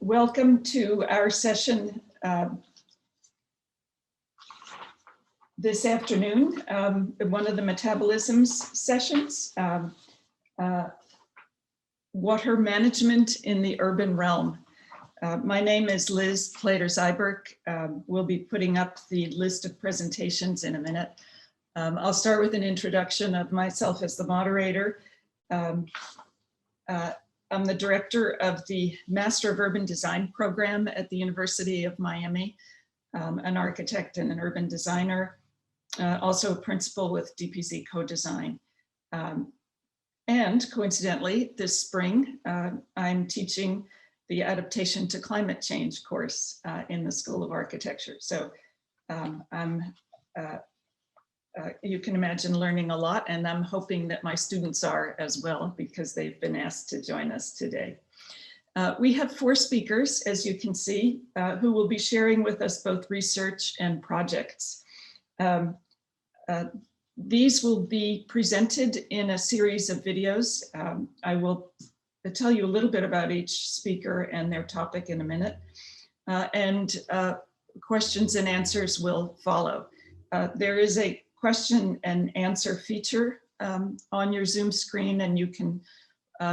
Welcome to our session this afternoon, one of the metabolisms sessions, water management in the urban realm. My name is Liz Plater-Zyberk. We'll be putting up the list of presentations in a minute. I'll start with an introduction of myself as the moderator. I'm the director of the Master of Urban Design program at the University of Miami, an architect and an urban designer, also a principal with DPZ Co-Design. And coincidentally, this spring, I'm teaching the Adaptation to Climate Change course in the School of Architecture. So you can imagine learning a lot, and I'm hoping that my students are as well, because they've been asked to join us today. We have 4 speakers, as you can see, who will be sharing with us both research and projects. These will be presented in a series of videos. I will tell you a little bit about each speaker and their topic in a minute, and questions and answers will follow. There is a question and answer feature on your Zoom screen, and you can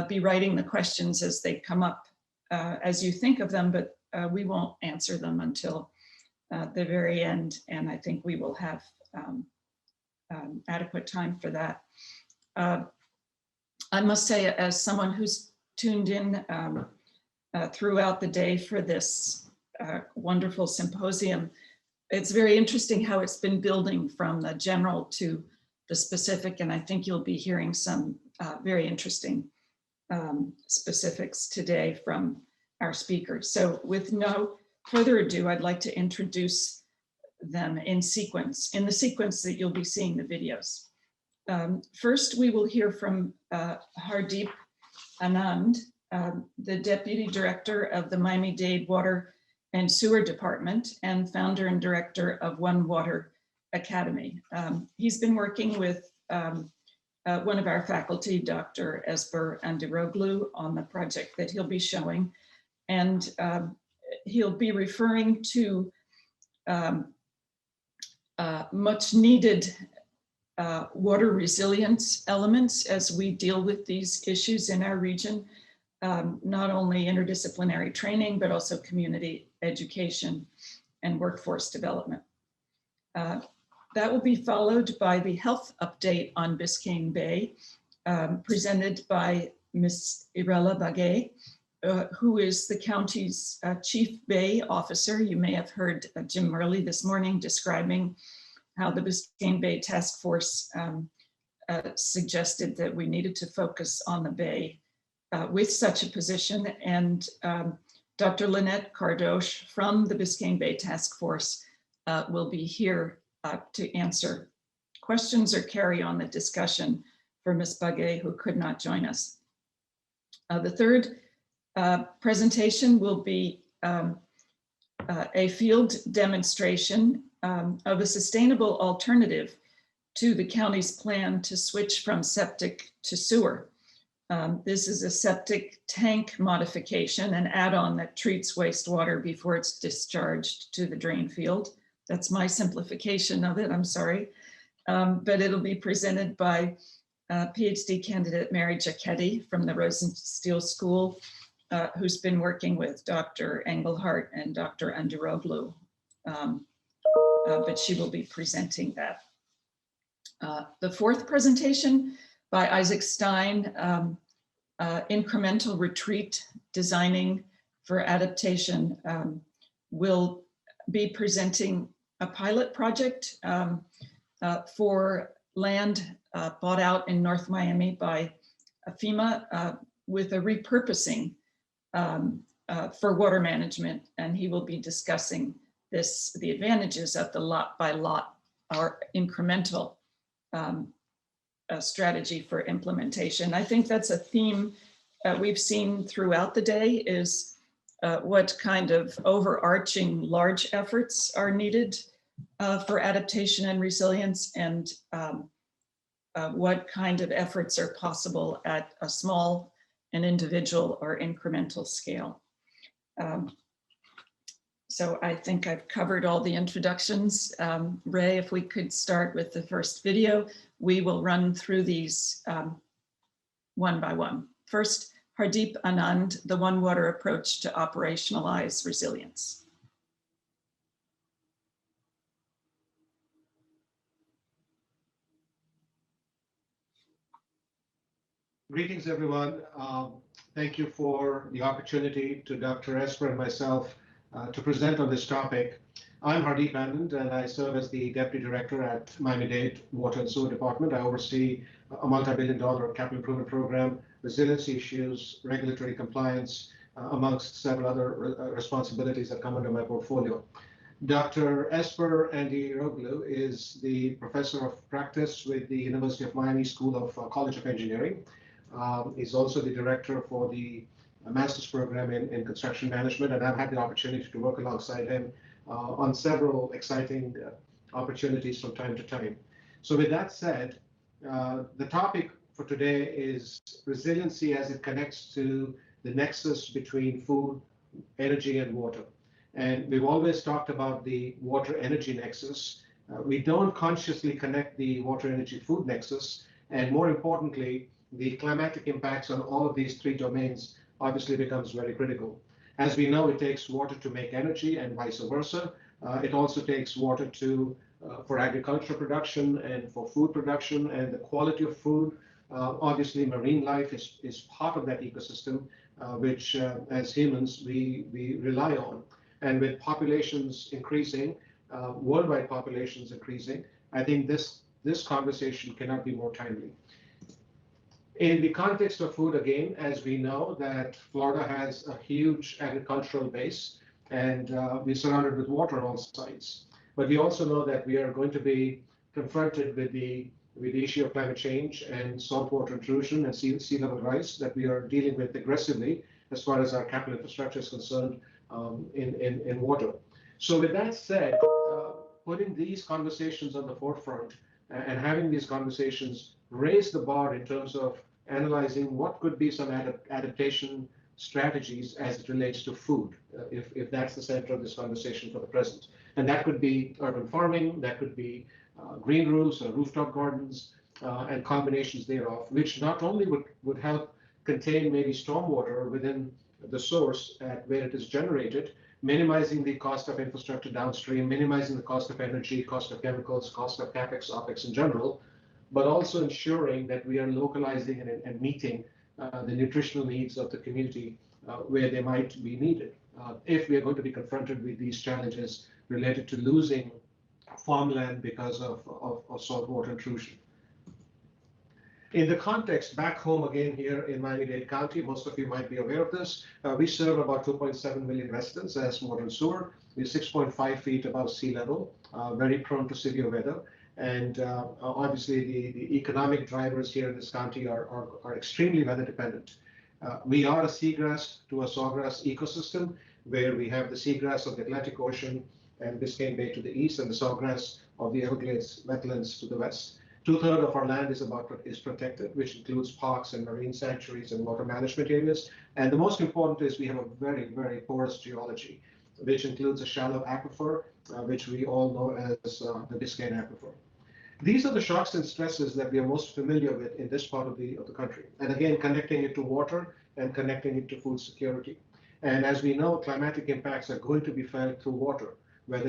be writing the questions as they come up as you think of them, but we won't answer them until the very end, and I think we will have adequate time for that. I must say, as someone who's tuned in throughout the day for this wonderful symposium, it's very interesting how it's been building from the general to the specific, and I think you'll be hearing some very interesting specifics today from our speakers. So with no further ado, I'd like to introduce them in the sequence that you'll be seeing the videos. First, we will hear from Hardeep Anand, the Deputy Director of the Miami-Dade Water and Sewer Department and founder and director of One Water Academy. He's been working with one of our faculty, Dr. Esber Andiroglu, on the project that he'll be showing. And he'll be referring to much needed water resilience elements as we deal with these issues in our region. Not only interdisciplinary training, but also community education and workforce development. That will be followed by the health update on Biscayne Bay, presented by Ms. Irela Bague, who is the county's chief bay officer. You may have heard Jim Murley this morning describing how the Biscayne Bay Task Force suggested that we needed to focus on the bay with such a position, and Dr. Lynette Cardoche from the Biscayne Bay Task Force will be here to answer questions or carry on the discussion for Ms. Bague, who could not join us. The third presentation will be a field demonstration of a sustainable alternative to the county's plan to switch from septic to sewer. This is a septic tank modification, an add-on that treats wastewater before it's discharged to the drain field. That's my simplification of it, I'm sorry. But it'll be presented by PhD candidate Mary Jacketti from the Rosenstiel School, who's been working with Dr. Engelhardt and Dr. Andiroglu, but she will be presenting that. The fourth presentation by Isaac Stein, Incremental Retreat Designing for Adaptation, will be presenting a pilot project for land bought out in North Miami by FEMA with a repurposing for water management. And he will be discussing the advantages of the lot by lot or incremental strategy for implementation. I think that's a theme we've seen throughout the day, is what kind of overarching large efforts are needed for adaptation and resilience, and what kind of efforts are possible at a small and individual or incremental scale. So I think I've covered all the introductions. Ray, if we could start with the first video, we will run through these one by one. First, Hardeep Anand, the One Water approach to operationalize resilience. Greetings, everyone. Thank you for the opportunity to Dr. Esper and myself to present on this topic. I'm Hardeep Anand, and I serve as the Deputy Director at Miami-Dade Water and Sewer Department. I oversee a multi-billion-dollar capital improvement program, resiliency issues, regulatory compliance, amongst several other responsibilities that come under my portfolio. Dr. Esper Andy Roglu is the Professor of Practice with the University of Miami School of College of Engineering. He's also the Director for the Master's Program in Construction Management, and I've had the opportunity to work alongside him on several exciting opportunities from time to time. So with that said, the topic for today is resiliency as it connects to the nexus between food, energy, and water. And we've always talked about the water-energy nexus. We don't consciously connect the water-energy-food nexus, and more importantly, the climatic impacts on all of these three domains obviously becomes very critical. As we know, it takes water to make energy and vice versa. It also takes water for agriculture production and for food production and the quality of food. Obviously, marine life is part of that ecosystem, which as humans, we rely on. And with populations increasing, worldwide populations increasing, I think this conversation cannot be more timely. In the context of food, again, as we know that Florida has a huge agricultural base and we're surrounded with water on all sides. But we also know that we are going to be confronted with the issue of climate change and saltwater intrusion and sea level rise that we are dealing with aggressively as far as our capital infrastructure is concerned in water. So with that said, putting these conversations on the forefront and having these conversations raise the bar in terms of analyzing what could be some adaptation strategies as it relates to food, if that's the center of this conversation for the present. And that could be urban farming, that could be green roofs or rooftop gardens and combinations thereof, which not only would help contain maybe stormwater within the source at where it is generated, minimizing the cost of infrastructure downstream, minimizing the cost of energy, cost of chemicals, cost of CapEx, OpEx in general, but also ensuring that we are localizing and meeting the nutritional needs of the community where they might be needed. If we are going to be confronted with these challenges related to losing farmland because of saltwater intrusion. In the context back home again here in Miami-Dade County, most of you might be aware of this, we serve about 2.7 million residents as water and sewer. We're 6.5 feet above sea level, very prone to severe weather. And obviously the economic drivers here in this county are extremely weather dependent. We are a seagrass to a sawgrass ecosystem where we have the seagrass of the Atlantic Ocean and Biscayne Bay to the east and the sawgrass of the Everglades wetlands to the west. 2/3 of our land is protected, which includes parks and marine sanctuaries and water management areas. And the most important is we have a very, very porous geology, which includes a shallow aquifer, which we all know as the Biscayne aquifer. These are the shocks and stresses that we are most familiar with in this part of the country. And again, connecting it to water and connecting it to food security. And as we know, climatic impacts are going to be felt through water, whether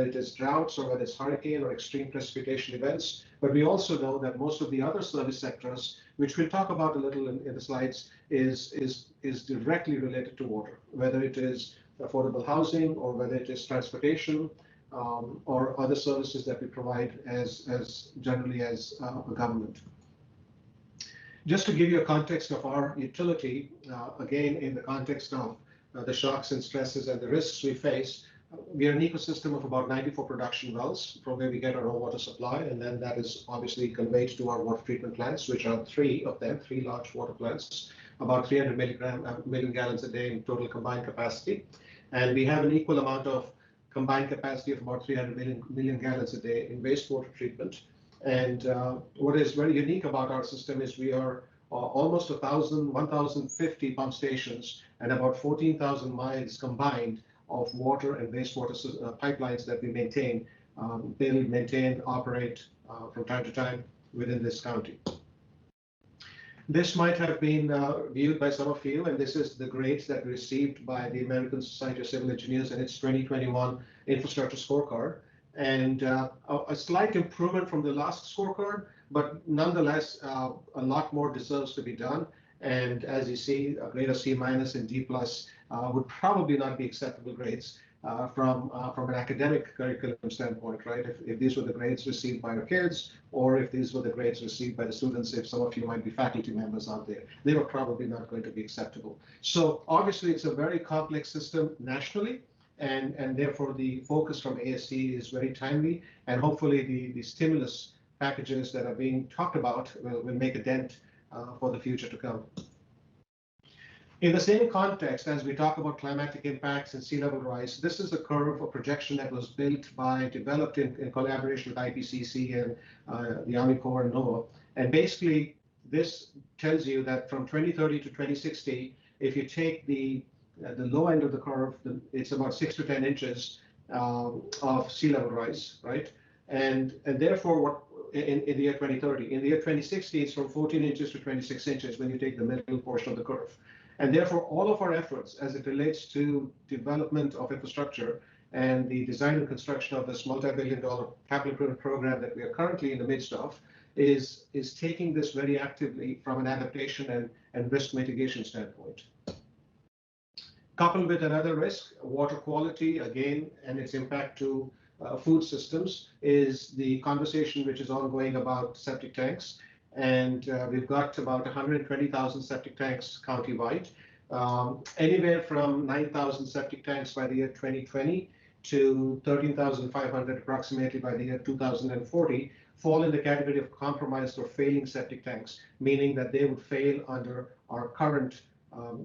it is droughts or whether it's hurricane or extreme precipitation events. But we also know that most of the other service sectors, which we'll talk about a little in the slides, is directly related to water, whether it is affordable housing or whether it is transportation or other services that we provide as generally as a government. Just to give you a context of our utility, again, in the context of the shocks and stresses and the risks we face, we are an ecosystem of about 94 production wells from where we get our raw water supply, and then that is obviously conveyed to our water treatment plants, which are three large water plants, about 300 million gallons a day in total combined capacity. And we have an equal amount of combined capacity of about 300 million gallons a day in wastewater treatment. And what is very unique about our system is we are almost 1,050 pump stations and about 14,000 miles combined of water and wastewater pipelines that we maintain, build, maintain, operate from time to time within this county. This might have been viewed by some of you, and this is the grades that we received by the American Society of Civil Engineers in its 2021 infrastructure scorecard. And a slight improvement from the last scorecard, but nonetheless, a lot more deserves to be done. And as you see, a grade of C- and D+ would probably not be acceptable grades from an academic curriculum standpoint, right? If these were the grades received by our kids, or if these were the grades received by the students, if some of you might be faculty members out there, they were probably not going to be acceptable. So obviously, it's a very complex system nationally, and therefore the focus from ASC is very timely, and hopefully the stimulus packages that are being talked about will make a dent for the future to come. In the same context, as we talk about climatic impacts and sea level rise, this is a curve, a projection that was developed in collaboration with IPCC and the Army Corps and NOAA. And basically, this tells you that from 2030 to 2060, if you take the low end of the curve, it's about 6 to 10 inches of sea level rise, right? And therefore, what in the year 2030, in the year 2060, it's from 14 inches to 26 inches when you take the middle portion of the curve. And therefore, all of our efforts as it relates to development of infrastructure and the design and construction of this multi-billion-dollar capital improvement program that we are currently in the midst of is taking this very actively from an adaptation and risk mitigation standpoint. Coupled with another risk, water quality, again, and its impact to food systems, is the conversation which is ongoing about septic tanks. And we've got about 120,000 septic tanks countywide, anywhere from 9,000 septic tanks by the year 2020 to 13,500 approximately by the year 2040 fall in the category of compromised or failing septic tanks, meaning that they would fail under our current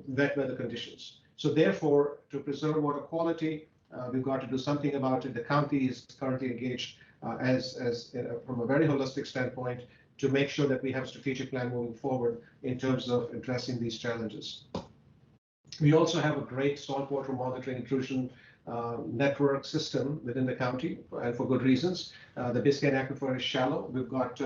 wet weather conditions. So therefore, to preserve water quality, we've got to do something about it. The county is currently engaged from a very holistic standpoint to make sure that we have a strategic plan moving forward in terms of addressing these challenges. We also have a great saltwater monitoring intrusion network system within the county, and for good reasons. The Biscayne aquifer is shallow. We've got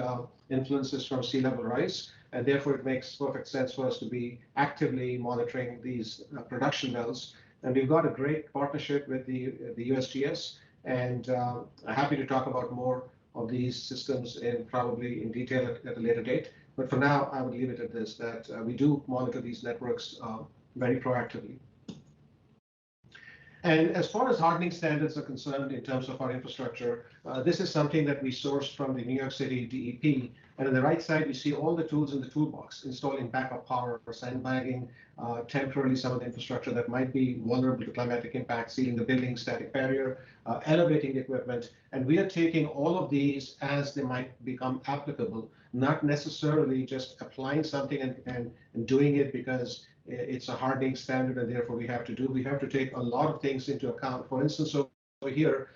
influences from sea level rise, and therefore it makes perfect sense for us to be actively monitoring these production wells. And we've got a great partnership with the USGS, and happy to talk about more of these systems probably in detail at a later date. But for now, I would leave it at this, that we do monitor these networks very proactively. And as far as hardening standards are concerned in terms of our infrastructure, this is something that we sourced from the New York City DEP. And on the right side, you see all the tools in the toolbox, installing backup power for sandbagging, temporarily some of the infrastructure that might be vulnerable to climatic impact, sealing the building, static barrier, elevating the equipment. And we are taking all of these as they might become applicable, not necessarily just applying something and doing it because it's a hardening standard and therefore we have to take a lot of things into account. For instance, over here,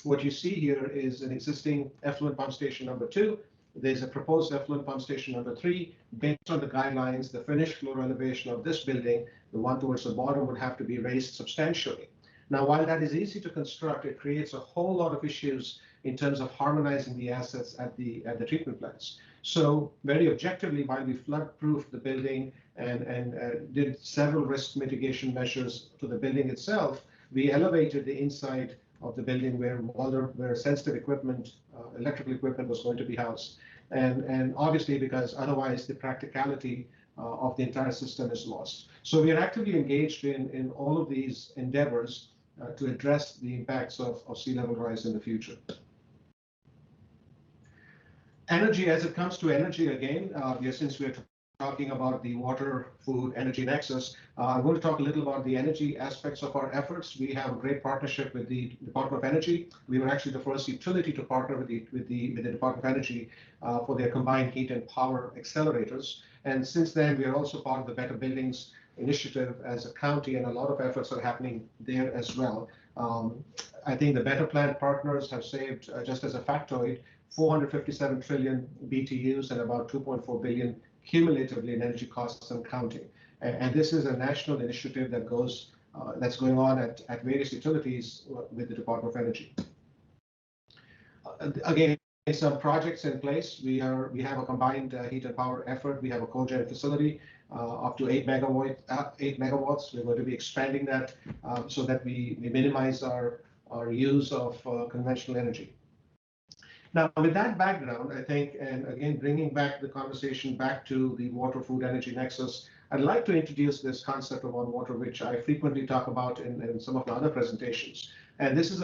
what you see here is an existing effluent pump station number 2. There's a proposed effluent pump station number 3. Based on the guidelines, the finished floor elevation of this building, the one towards the bottom, would have to be raised substantially. Now, while that is easy to construct, it creates a whole lot of issues in terms of harmonizing the assets at the treatment plants. So very objectively, while we flood-proofed the building and did several risk mitigation measures to the building itself, we elevated the inside of the building where sensitive equipment, electrical equipment was going to be housed. And obviously, because otherwise the practicality of the entire system is lost. So we are actively engaged in all of these endeavors to address the impacts of sea level rise in the future. Energy, as it comes to energy again, since we're talking about the water, food, energy nexus, I'm going to talk a little about the energy aspects of our efforts. We have a great partnership with the Department of Energy. We were actually the first utility to partner with the Department of Energy for their combined heat and power accelerators. And since then, we are also part of the Better Buildings initiative as a county, and a lot of efforts are happening there as well. I think the Better Plant partners have saved, just as a factoid, 457 trillion BTUs and about 2.4 billion cumulatively in energy costs and counting. And this is a national initiative that that's going on at various utilities with the Department of Energy. Again, some projects in place. We have a combined heat and power effort. We have a cogen facility up to 8 megawatts. We're going to be expanding that so that we minimize our use of conventional energy. Now, with that background, I think, and again, bringing back the conversation back to the water, food, energy nexus, I'd like to introduce this concept of on water, which I frequently talk about in some of the other presentations. And this is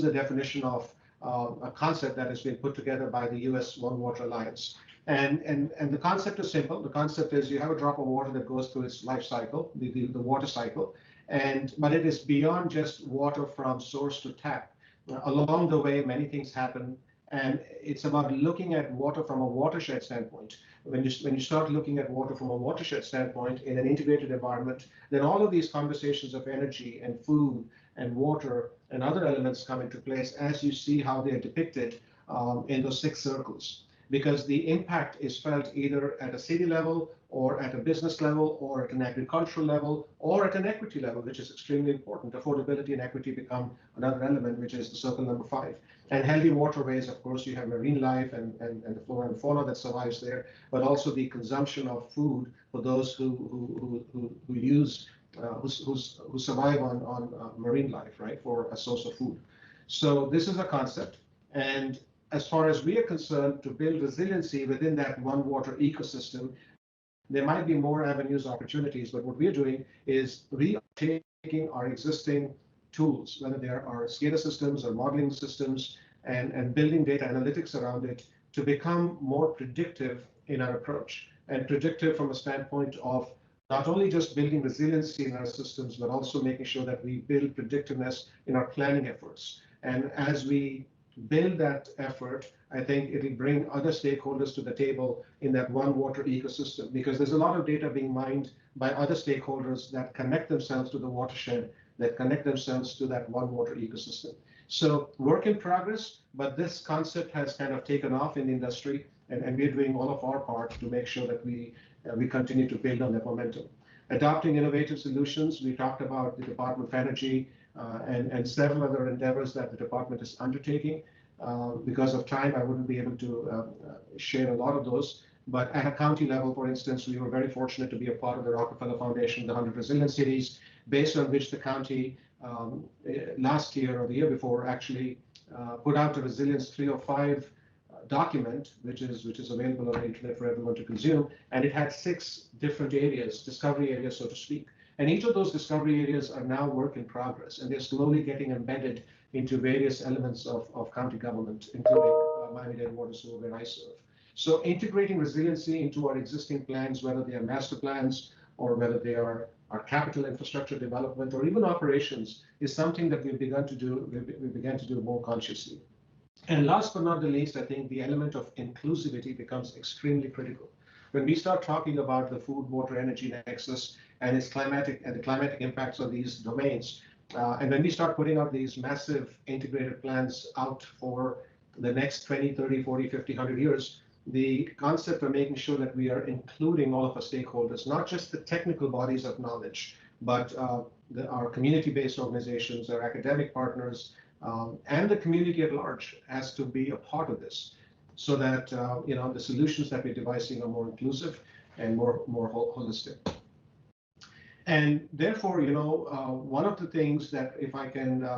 a definition of a concept that has been put together by the US One Water Alliance. And the concept is simple. The concept is you have a drop of water that goes through its life cycle, the water cycle, but it is beyond just water from source to tap. Along the way, many things happen. And it's about looking at water from a watershed standpoint. When you start looking at water from a watershed standpoint in an integrated environment, then all of these conversations of energy and food and water and other elements come into place as you see how they are depicted in those 6 circles. Because the impact is felt either at a city level or at a business level or at an agricultural level or at an equity level, which is extremely important. Affordability and equity become another element, which is the circle number 5. And healthy waterways, of course, you have marine life and the flora and fauna that survives there, but also the consumption of food for those who survive on marine life, right, for a source of food. So this is a concept. And as far as we are concerned, to build resiliency within that one water ecosystem, there might be more avenues, opportunities, but what we're doing is we are taking our existing tools, whether they are our SCADA systems or modeling systems, and building data analytics around it to become more predictive in our approach, and predictive from a standpoint of not only just building resiliency in our systems, but also making sure that we build predictiveness in our planning efforts. And as we build that effort, I think it'll bring other stakeholders to the table in that one water ecosystem, because there's a lot of data being mined by other stakeholders that connect themselves to the watershed, that connect themselves to that one water ecosystem. So work in progress, but this concept has kind of taken off in the industry, and we're doing all of our part to make sure that we continue to build on that momentum. Adopting innovative solutions, we talked about the Department of Energy and several other endeavors that the department is undertaking. Because of time, I wouldn't be able to share a lot of those. But at a county level, for instance, we were very fortunate to be a part of the Rockefeller Foundation, the 100 Resilient Cities, based on which the county last year or the year before actually put out a Resilience 305 document, which is available on the internet for everyone to consume. And it had 6 different areas, discovery areas, so to speak. And each of those discovery areas are now work in progress, and they're slowly getting embedded into various elements of county government, including Miami-Dade Water Sewer, where I serve. So integrating resiliency into our existing plans, whether they are master plans or whether they are our capital infrastructure development or even operations, is something that we've begun to do. We began to do more consciously. And last but not the least, I think the element of inclusivity becomes extremely critical. When we start talking about the food, water, energy nexus and its climatic impacts on these domains, and when we start putting out these massive integrated plans out for the next 20, 30, 40, 50, 100 years, the concept of making sure that we are including all of our stakeholders, not just the technical bodies of knowledge, but our community-based organizations, our academic partners, and the community at large has to be a part of this, so that the solutions that we're devising are more inclusive and more holistic. And therefore, one of the things that, if I can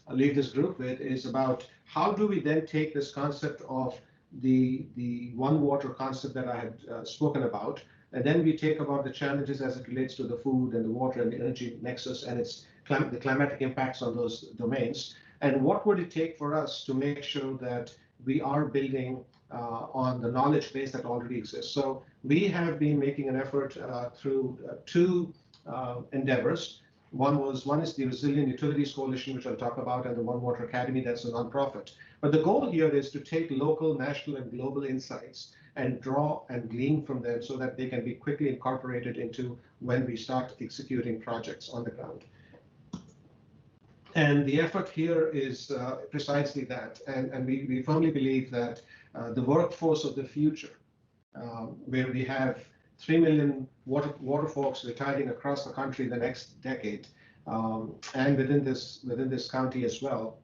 leave this group with, is about how do we then take this concept of the one water concept that I had spoken about, and then we take about the challenges as it relates to the food and the water and the energy nexus and the climatic impacts on those domains, and what would it take for us to make sure that we are building on the knowledge base that already exists. So we have been making an effort through 2 endeavors. One is the Resilient Utilities Coalition, which I'll talk about, and the One Water Academy, that's a nonprofit. But the goal here is to take local, national, and global insights and draw and glean from them so that they can be quickly incorporated into when we start executing projects on the ground. And the effort here is precisely that. And we firmly believe that the workforce of the future, where we have 3 million water folks retiring across the country in the next decade, and within this county as well.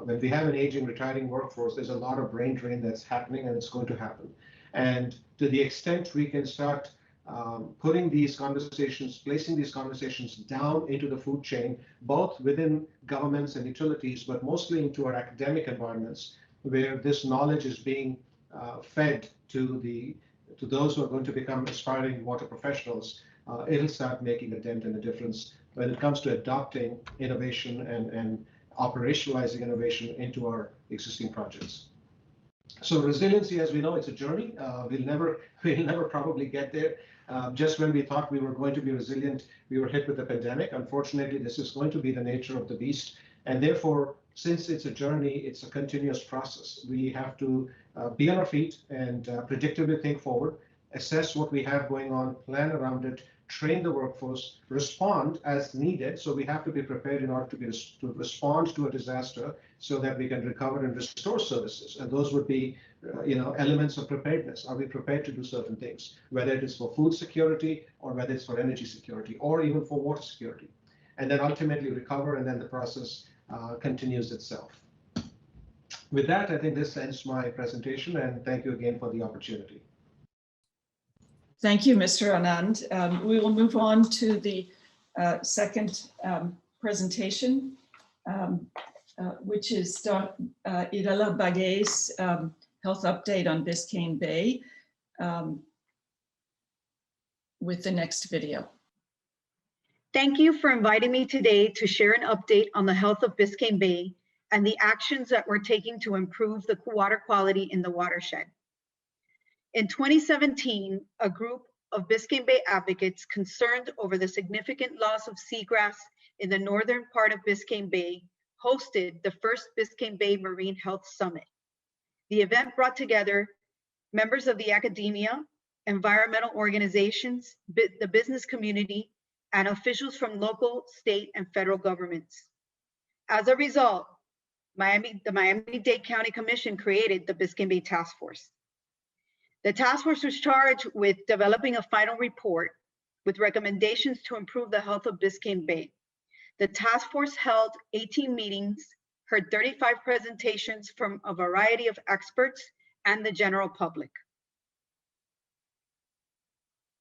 When we have an aging, retiring workforce, there's a lot of brain drain that's happening, and it's going to happen. And to the extent we can start placing these conversations down into the food chain, both within governments and utilities, but mostly into our academic environments, where this knowledge is being fed to those who are going to become aspiring water professionals, it'll start making a dent and a difference when it comes to adopting innovation and operationalizing innovation into our existing projects. So resiliency, as we know, it's a journey. We'll never probably get there. Just when we thought we were going to be resilient, we were hit with the pandemic. Unfortunately, this is going to be the nature of the beast. And therefore, since it's a journey, it's a continuous process. We have to be on our feet and predictably think forward, assess what we have going on, plan around it, train the workforce, respond as needed. So we have to be prepared in order to respond to a disaster so that we can recover and restore services. And those would be elements of preparedness. Are we prepared to do certain things, whether it is for food security or whether it's for energy security or even for water security, and then ultimately recover, and then the process continues itself. With that, I think this ends my presentation, and thank you again for the opportunity. Thank you, Mr. Anand. We will move on to the second presentation, which is Irela Bague's health update on Biscayne Bay with the next video. Thank you for inviting me today to share an update on the health of Biscayne Bay and the actions that we're taking to improve the water quality in the watershed. In 2017, a group of Biscayne Bay advocates concerned over the significant loss of seagrass in the northern part of Biscayne Bay hosted the first Biscayne Bay Marine Health Summit. The event brought together members of the academia, environmental organizations, the business community, and officials from local, state, and federal governments. As a result, the Miami-Dade County Commission created the Biscayne Bay Task Force. The task force was charged with developing a final report with recommendations to improve the health of Biscayne Bay. The task force held 18 meetings, heard 35 presentations from a variety of experts and the general public.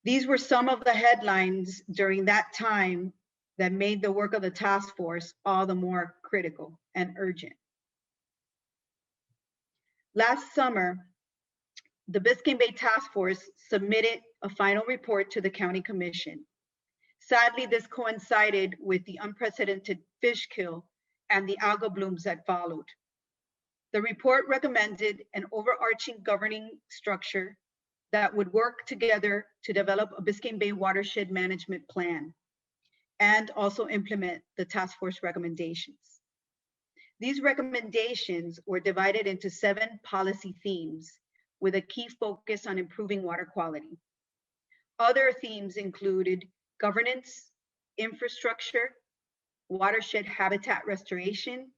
These were some of the headlines during that time that made the work of the task force all the more critical and urgent. Last summer, the Biscayne Bay Task Force submitted a final report to the County Commission. Sadly, this coincided with the unprecedented fish kill and the algal blooms that followed. The report recommended an overarching governing structure that would work together to develop a Biscayne Bay watershed management plan and also implement the task force recommendations. These recommendations were divided into 7 policy themes with a key focus on improving water quality. Other themes included governance, infrastructure, watershed habitat restoration,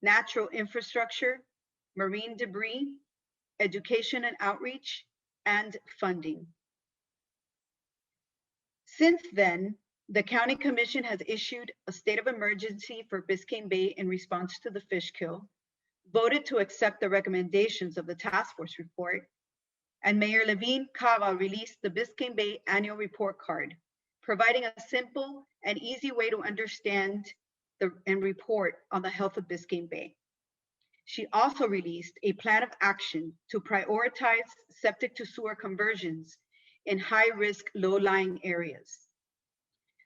natural infrastructure, marine debris, education and outreach, and funding. Since then, the County Commission has issued a state of emergency for Biscayne Bay in response to the fish kill, voted to accept the recommendations of the task force report, and Mayor Levine Cava released the Biscayne Bay annual report card, providing a simple and easy way to understand and report on the health of Biscayne Bay. She also released a plan of action to prioritize septic to sewer conversions in high-risk, low-lying areas.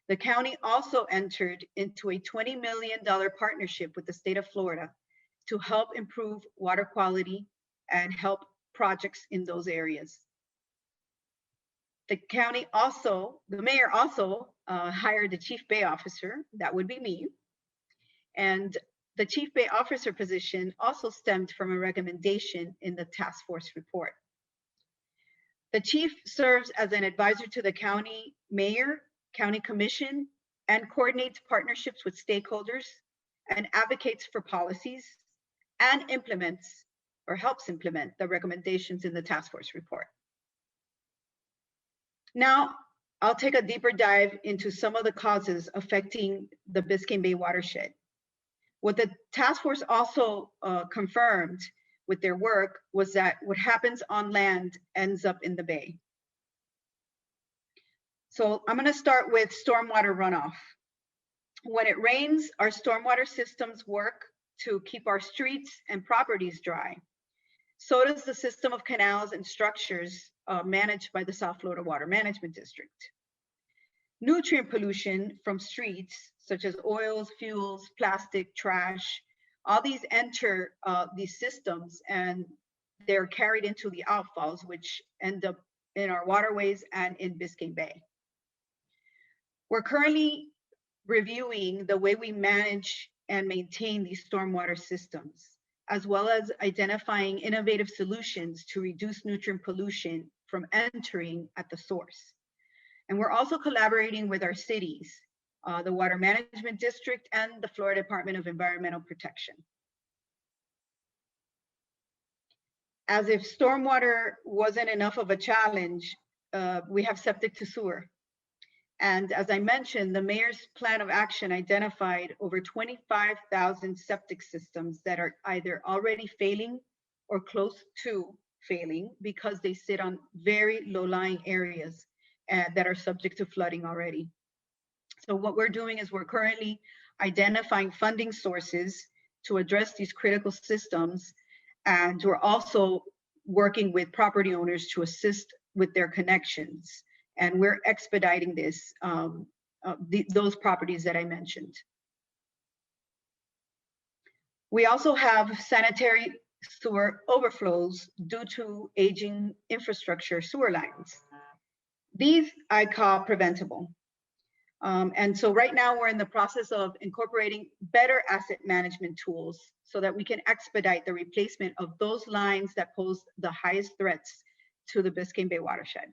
The county also entered into a $20 million partnership with the state of Florida to help improve water quality and help projects in those areas. The mayor also hired a chief bay officer, that would be me, and the chief bay officer position also stemmed from a recommendation in the task force report. The chief serves as an advisor to the county mayor, county commission, and coordinates partnerships with stakeholders and advocates for policies and implements or helps implement the recommendations in the task force report. Now, I'll take a deeper dive into some of the causes affecting the Biscayne Bay watershed. What the task force also confirmed with their work was that what happens on land ends up in the bay. So I'm going to start with stormwater runoff. When it rains, our stormwater systems work to keep our streets and properties dry. So does the system of canals and structures managed by the South Florida Water Management District. Nutrient pollution from streets, such as oils, fuels, plastic, trash, all these enter these systems and they're carried into the outfalls, which end up in our waterways and in Biscayne Bay. We're currently reviewing the way we manage and maintain these stormwater systems, as well as identifying innovative solutions to reduce nutrient pollution from entering at the source. And we're also collaborating with our cities, the Water Management District and the Florida Department of Environmental Protection. As if stormwater wasn't enough of a challenge, we have septic to sewer. And as I mentioned, the mayor's plan of action identified over 25,000 septic systems that are either already failing or close to failing because they sit on very low-lying areas that are subject to flooding already. So what we're doing is we're currently identifying funding sources to address these critical systems, and we're also working with property owners to assist with their connections. And we're expediting this, those properties that I mentioned. We also have sanitary sewer overflows due to aging infrastructure sewer lines. These I call preventable. And so right now we're in the process of incorporating better asset management tools so that we can expedite the replacement of those lines that pose the highest threats to the Biscayne Bay watershed.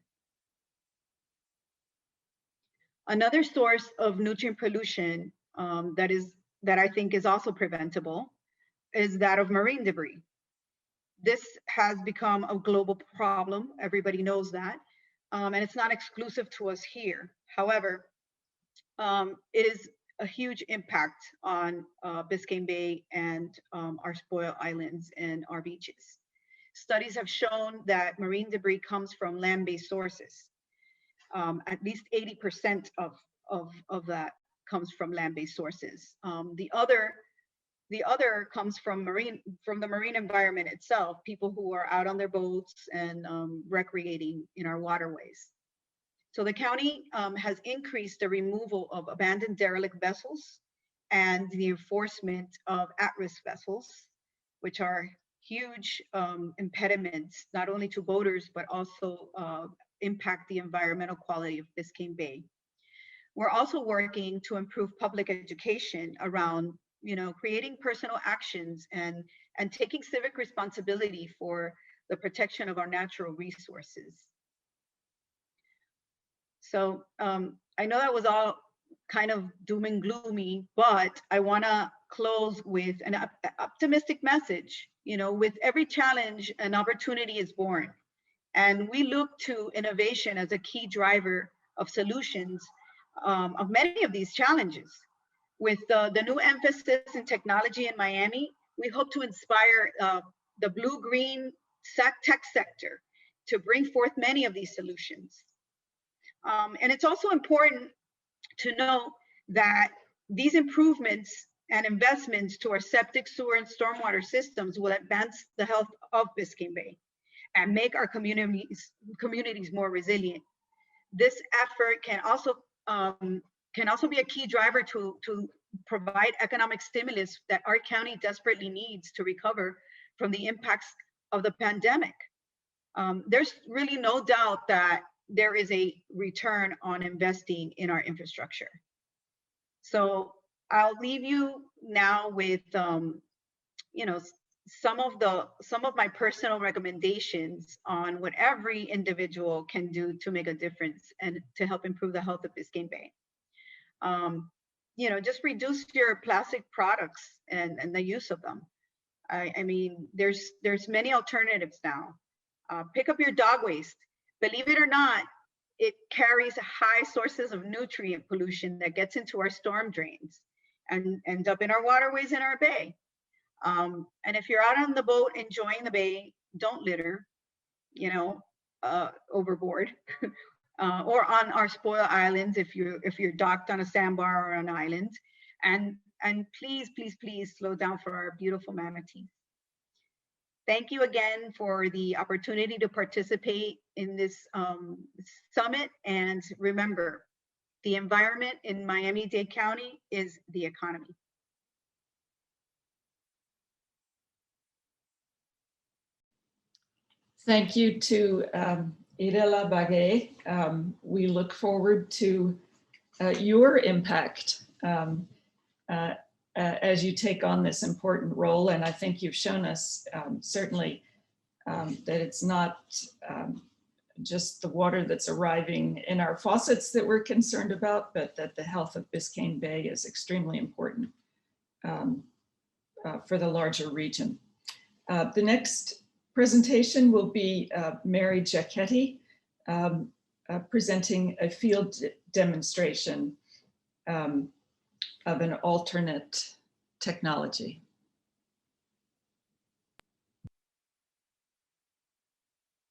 Another source of nutrient pollution that I think is also preventable is that of marine debris. This has become a global problem. Everybody knows that. And it's not exclusive to us here. However, it is a huge impact on Biscayne Bay and our spoil islands and our beaches. Studies have shown that marine debris comes from land-based sources. At least 80% of that comes from land-based sources. The other comes from the marine environment itself, people who are out on their boats and recreating in our waterways. So the county has increased the removal of abandoned derelict vessels and the enforcement of at-risk vessels, which are huge impediments, not only to boaters, but also impact the environmental quality of Biscayne Bay. We're also working to improve public education around, creating personal actions and taking civic responsibility for the protection of our natural resources. So I know that was all kind of doom and gloomy, but I want to close with an optimistic message. With every challenge, an opportunity is born. And we look to innovation as a key driver of solutions of many of these challenges. With the new emphasis in technology in Miami, we hope to inspire the blue-green tech sector to bring forth many of these solutions. And it's also important to know that these improvements and investments to our septic, sewer, and stormwater systems will advance the health of Biscayne Bay and make our communities more resilient. This effort can also be a key driver to provide economic stimulus that our county desperately needs to recover from the impacts of the pandemic. There's really no doubt that there is a return on investing in our infrastructure. So I'll leave you now with some of my personal recommendations on what every individual can do to make a difference and to help improve the health of Biscayne Bay. Just reduce your plastic products and the use of them. I mean, there's many alternatives now. Pick up your dog waste. Believe it or not, it carries high sources of nutrient pollution that gets into our storm drains and ends up in our waterways in our bay. And if you're out on the boat enjoying the bay, don't litter, overboard, or on our spoil islands if you're docked on a sandbar or an island. And please, please, please slow down for our beautiful manatees. Thank you again for the opportunity to participate in this summit. And remember, the environment in Miami-Dade County is the economy. Thank you to Irela, Bague. We look forward to your impact as you take on this important role. And I think you've shown us certainly that it's not just the water that's arriving in our faucets that we're concerned about, but that the health of Biscayne Bay is extremely important for the larger region. The next presentation will be Mary Jacketti presenting a field demonstration of an alternate technology.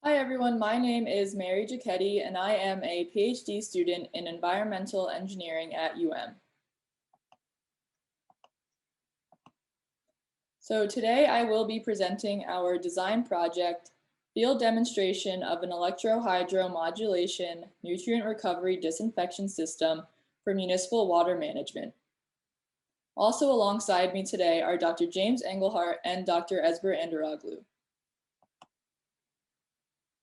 Hi everyone, my name is Mary Jacketti and I am a PhD student in environmental engineering at UM. So today I will be presenting our design project, field demonstration of an electrohydromodulation nutrient recovery disinfection system for municipal water management. Also alongside me today are Dr. James Engelhardt and Dr. Esber Andaroglu.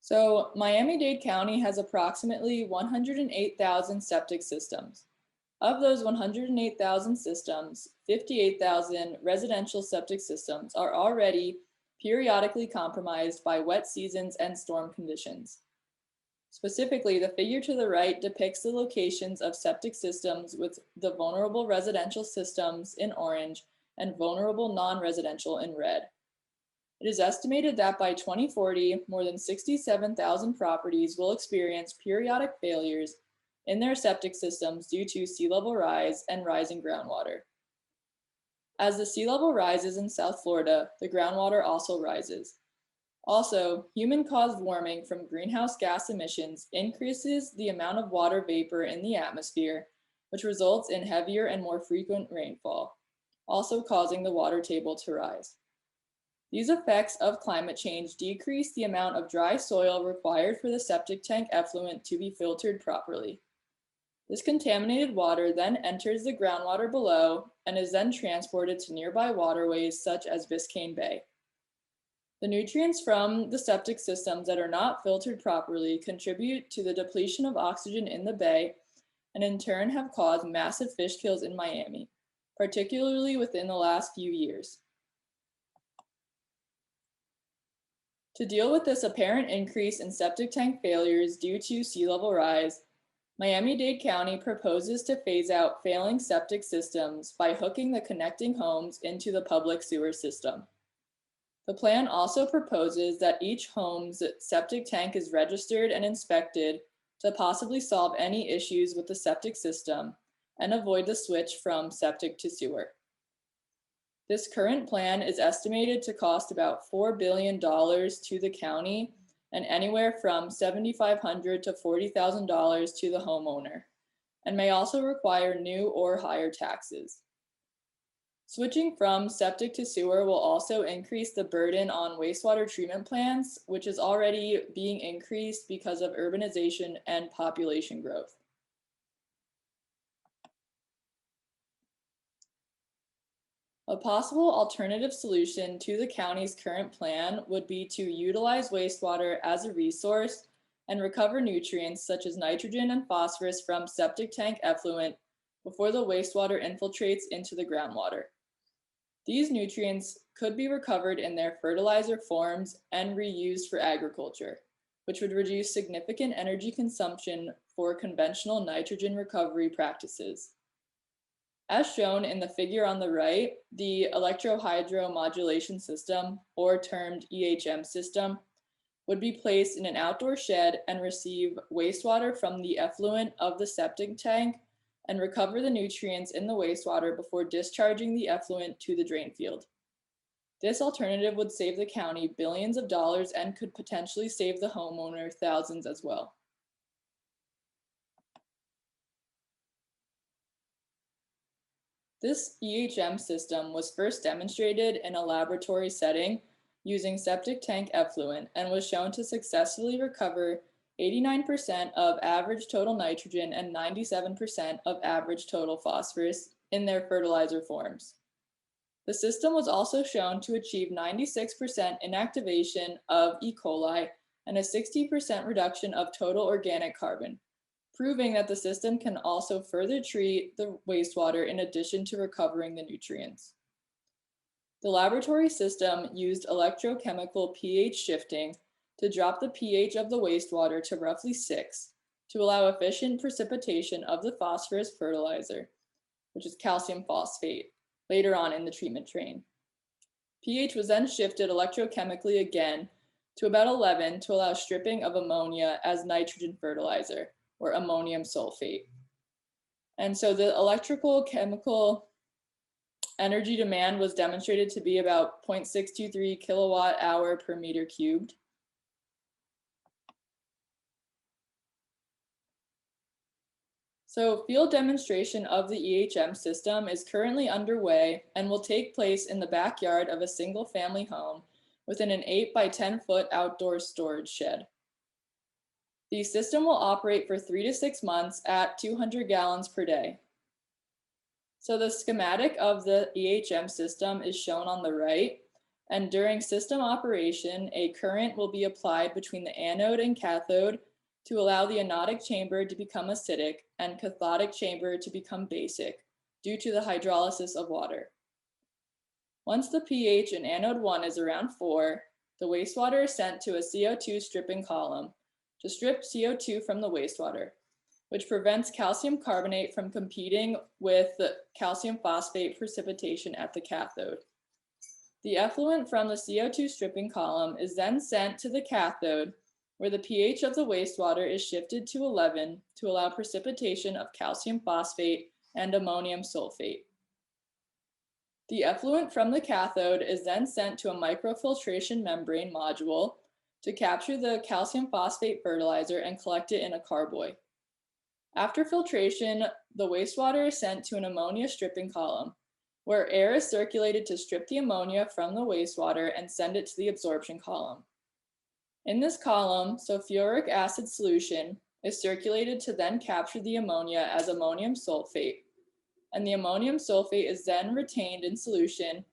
So Miami-Dade County has approximately 108,000 septic systems. Of those 108,000 systems, 58,000 residential septic systems are already periodically compromised by wet seasons and storm conditions. Specifically, the figure to the right depicts the locations of septic systems with the vulnerable residential systems in orange and vulnerable non-residential in red. It is estimated that by 2040, more than 67,000 properties will experience periodic failures in their septic systems due to sea level rise and rising groundwater. As the sea level rises in South Florida, the groundwater also rises. Also, human-caused warming from greenhouse gas emissions increases the amount of water vapor in the atmosphere, which results in heavier and more frequent rainfall, also causing the water table to rise. These effects of climate change decrease the amount of dry soil required for the septic tank effluent to be filtered properly. This contaminated water then enters the groundwater below and is then transported to nearby waterways such as Biscayne Bay. The nutrients from the septic systems that are not filtered properly contribute to the depletion of oxygen in the bay and in turn have caused massive fish kills in Miami, particularly within the last few years. To deal with this apparent increase in septic tank failures due to sea level rise, Miami-Dade County proposes to phase out failing septic systems by hooking the connecting homes into the public sewer system. The plan also proposes that each home's septic tank is registered and inspected to possibly solve any issues with the septic system and avoid the switch from septic to sewer. This current plan is estimated to cost about $4 billion to the county and anywhere from $7,500 to $40,000 to the homeowner, and may also require new or higher taxes. Switching from septic to sewer will also increase the burden on wastewater treatment plants, which is already being increased because of urbanization and population growth. A possible alternative solution to the county's current plan would be to utilize wastewater as a resource and recover nutrients such as nitrogen and phosphorus from septic tank effluent before the wastewater infiltrates into the groundwater. These nutrients could be recovered in their fertilizer forms and reused for agriculture, which would reduce significant energy consumption for conventional nitrogen recovery practices. As shown in the figure on the right, the electrohydromodulation system, or termed EHM system, would be placed in an outdoor shed and receive wastewater from the effluent of the septic tank and recover the nutrients in the wastewater before discharging the effluent to the drain field. This alternative would save the county billions of dollars and could potentially save the homeowner thousands as well. This EHM system was first demonstrated in a laboratory setting using septic tank effluent and was shown to successfully recover 89% of average total nitrogen and 97% of average total phosphorus in their fertilizer forms. The system was also shown to achieve 96% inactivation of E. coli and a 60% reduction of total organic carbon, proving that the system can also further treat the wastewater in addition to recovering the nutrients. The laboratory system used electrochemical pH shifting to drop the pH of the wastewater to roughly 6 to allow efficient precipitation of the phosphorus fertilizer, which is calcium phosphate, later on in the treatment train. pH was then shifted electrochemically again to about 11 to allow stripping of ammonia as nitrogen fertilizer, or ammonium sulfate. And so the electrical chemical energy demand was demonstrated to be about 0.623 kilowatt hour per meter cubed. So field demonstration of the EHM system is currently underway and will take place in the backyard of a single family home within an 8 by 10 foot outdoor storage shed. The system will operate for 3 to 6 months at 200 gallons per day. So the schematic of the EHM system is shown on the right, and during system operation, a current will be applied between the anode and cathode to allow the anodic chamber to become acidic and cathodic chamber to become basic due to the hydrolysis of water. Once the pH in anode 1 is around 4, the wastewater is sent to a CO2 stripping column to strip CO2 from the wastewater, which prevents calcium carbonate from competing with the calcium phosphate precipitation at the cathode. The effluent from the CO2 stripping column is then sent to the cathode, where the pH of the wastewater is shifted to 11 to allow precipitation of calcium phosphate and ammonium sulfate. The effluent from the cathode is then sent to a microfiltration membrane module to capture the calcium phosphate fertilizer and collect it in a carboy. After filtration, the wastewater is sent to an ammonia stripping column, where air is circulated to strip the ammonia from the wastewater and send it to the absorption column. In this column, sulfuric acid solution is circulated to then capture the ammonia as ammonium sulfate, and the ammonium sulfate is then retained in solution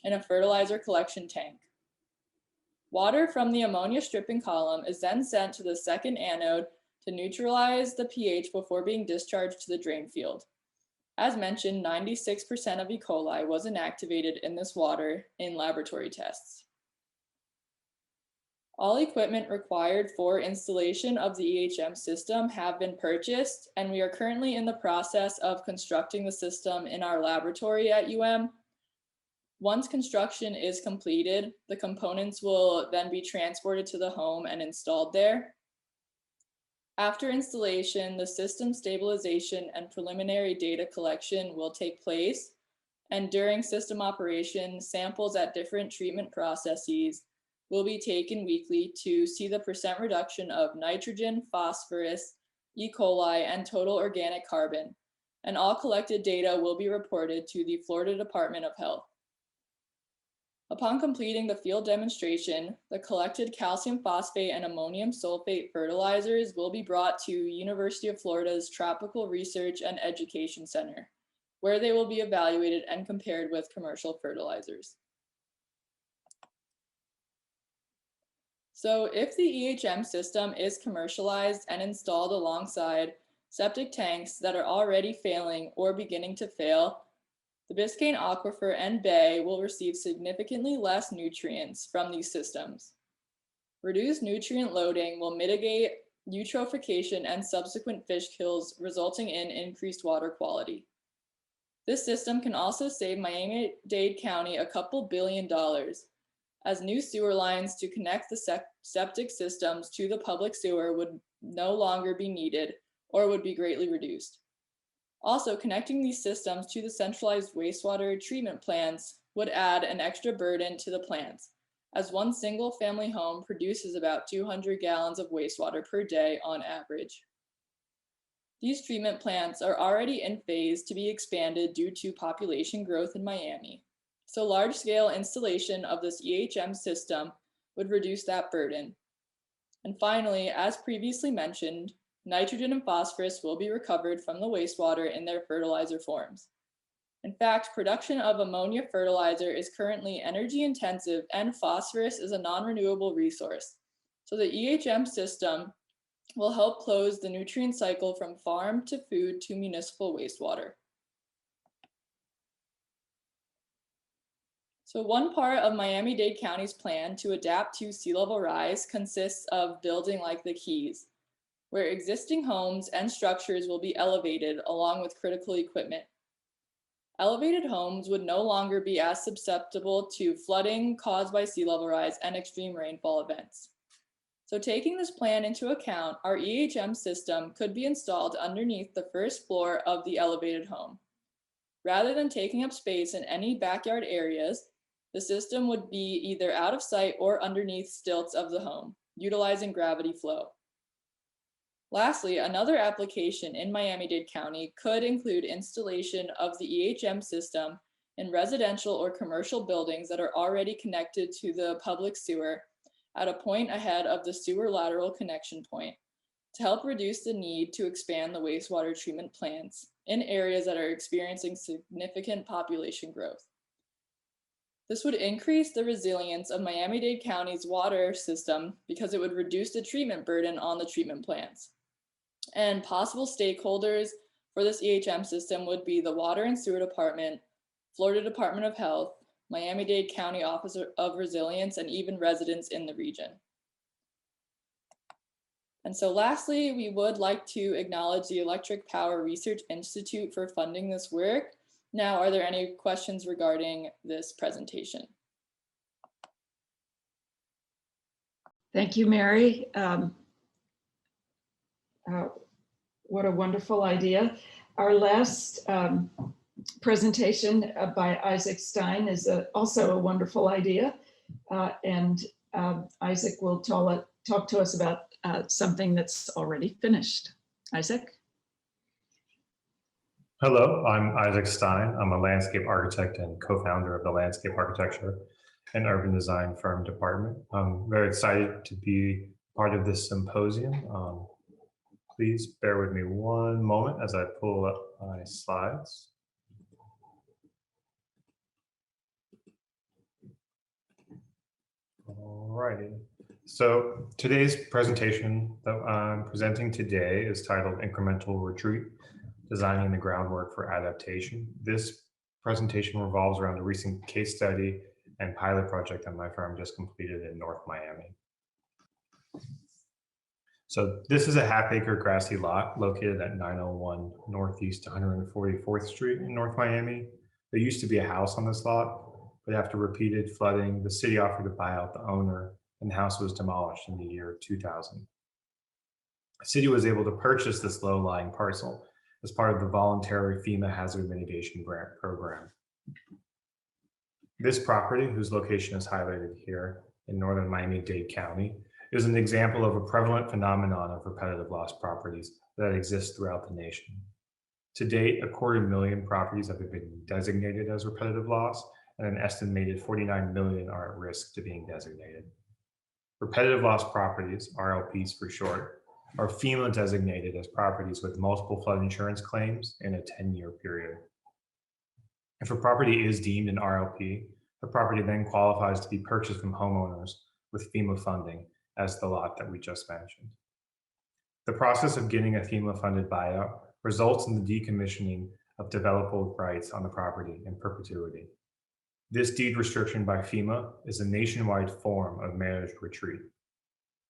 in a fertilizer collection tank. Water from the ammonia stripping column is then sent to the second anode to neutralize the pH before being discharged to the drain field. As mentioned, 96% of E. coli was inactivated in this water in laboratory tests. All equipment required for installation of the EHM system have been purchased, and we are currently in the process of constructing the system in our laboratory at UM. Once construction is completed, the components will then be transported to the home and installed there. After installation, the system stabilization and preliminary data collection will take place, and during system operation, samples at different treatment processes will be taken weekly to see the percent reduction of nitrogen, phosphorus, E. coli, and total organic carbon, and all collected data will be reported to the Florida Department of Health. Upon completing the field demonstration, the collected calcium phosphate and ammonium sulfate fertilizers will be brought to University of Florida's Tropical Research and Education Center, where they will be evaluated and compared with commercial fertilizers. So if the EHM system is commercialized and installed alongside septic tanks that are already failing or beginning to fail, the Biscayne aquifer and bay will receive significantly less nutrients from these systems. Reduced nutrient loading will mitigate eutrophication and subsequent fish kills, resulting in increased water quality. This system can also save Miami-Dade County a couple $2 billion, as new sewer lines to connect the septic systems to the public sewer would no longer be needed or would be greatly reduced. Also, connecting these systems to the centralized wastewater treatment plants would add an extra burden to the plants, as one single family home produces about 200 gallons of wastewater per day on average. These treatment plants are already in phase to be expanded due to population growth in Miami. So large-scale installation of this EHM system would reduce that burden. And finally, as previously mentioned, nitrogen and phosphorus will be recovered from the wastewater in their fertilizer forms. In fact, production of ammonia fertilizer is currently energy intensive and phosphorus is a non-renewable resource. So the EHM system will help close the nutrient cycle from farm to food to municipal wastewater. So one part of Miami-Dade County's plan to adapt to sea level rise consists of building like the Keys, where existing homes and structures will be elevated along with critical equipment. Elevated homes would no longer be as susceptible to flooding caused by sea level rise and extreme rainfall events. So taking this plan into account, our EHM system could be installed underneath the first floor of the elevated home. Rather than taking up space in any backyard areas, the system would be either out of sight or underneath stilts of the home, utilizing gravity flow. Lastly, another application in Miami-Dade County could include installation of the EHM system in residential or commercial buildings that are already connected to the public sewer at a point ahead of the sewer lateral connection point to help reduce the need to expand the wastewater treatment plants in areas that are experiencing significant population growth. This would increase the resilience of Miami-Dade County's water system because it would reduce the treatment burden on the treatment plants. And possible stakeholders for this EHM system would be the Water and Sewer Department, Florida Department of Health, Miami-Dade County Office of Resilience, and even residents in the region. And so lastly, we would like to acknowledge the Electric Power Research Institute for funding this work. Now, are there any questions regarding this presentation? Thank you, Mary. What a wonderful idea. Our last presentation by Isaac Stein is also a wonderful idea. Isaac will talk to us about something that's already finished. Isaac? Hello, I'm Isaac Stein. I'm a landscape architect and co-founder of the Landscape Architecture and Urban Design Firm Department. I'm very excited to be part of this symposium. Please bear with me one moment as I pull up my slides. Alrighty. So today's presentation that I'm presenting today is titled Incremental Retreat, Designing the Groundwork for Adaptation. This presentation revolves around a recent case study and pilot project that my firm just completed in North Miami. So this is a half-acre grassy lot located at 901 Northeast 144th Street in North Miami. There used to be a house on this lot, but after repeated flooding, the city offered to buy out the owner, and the house was demolished in the year 2000. The city was able to purchase this low-lying parcel as part of the voluntary FEMA hazard mitigation grant program. This property, whose location is highlighted here in northern Miami-Dade County, is an example of a prevalent phenomenon of repetitive loss properties that exists throughout the nation. To date, 250,000 properties have been designated as repetitive loss, and an estimated 49 million are at risk to being designated. Repetitive loss properties, RLPs for short, are FEMA designated as properties with multiple flood insurance claims in a 10-year period. If a property is deemed an RLP, the property then qualifies to be purchased from homeowners with FEMA funding, as the lot that we just mentioned. The process of getting a FEMA funded buyout results in the decommissioning of developable rights on the property in perpetuity. This deed restriction by FEMA is a nationwide form of managed retreat.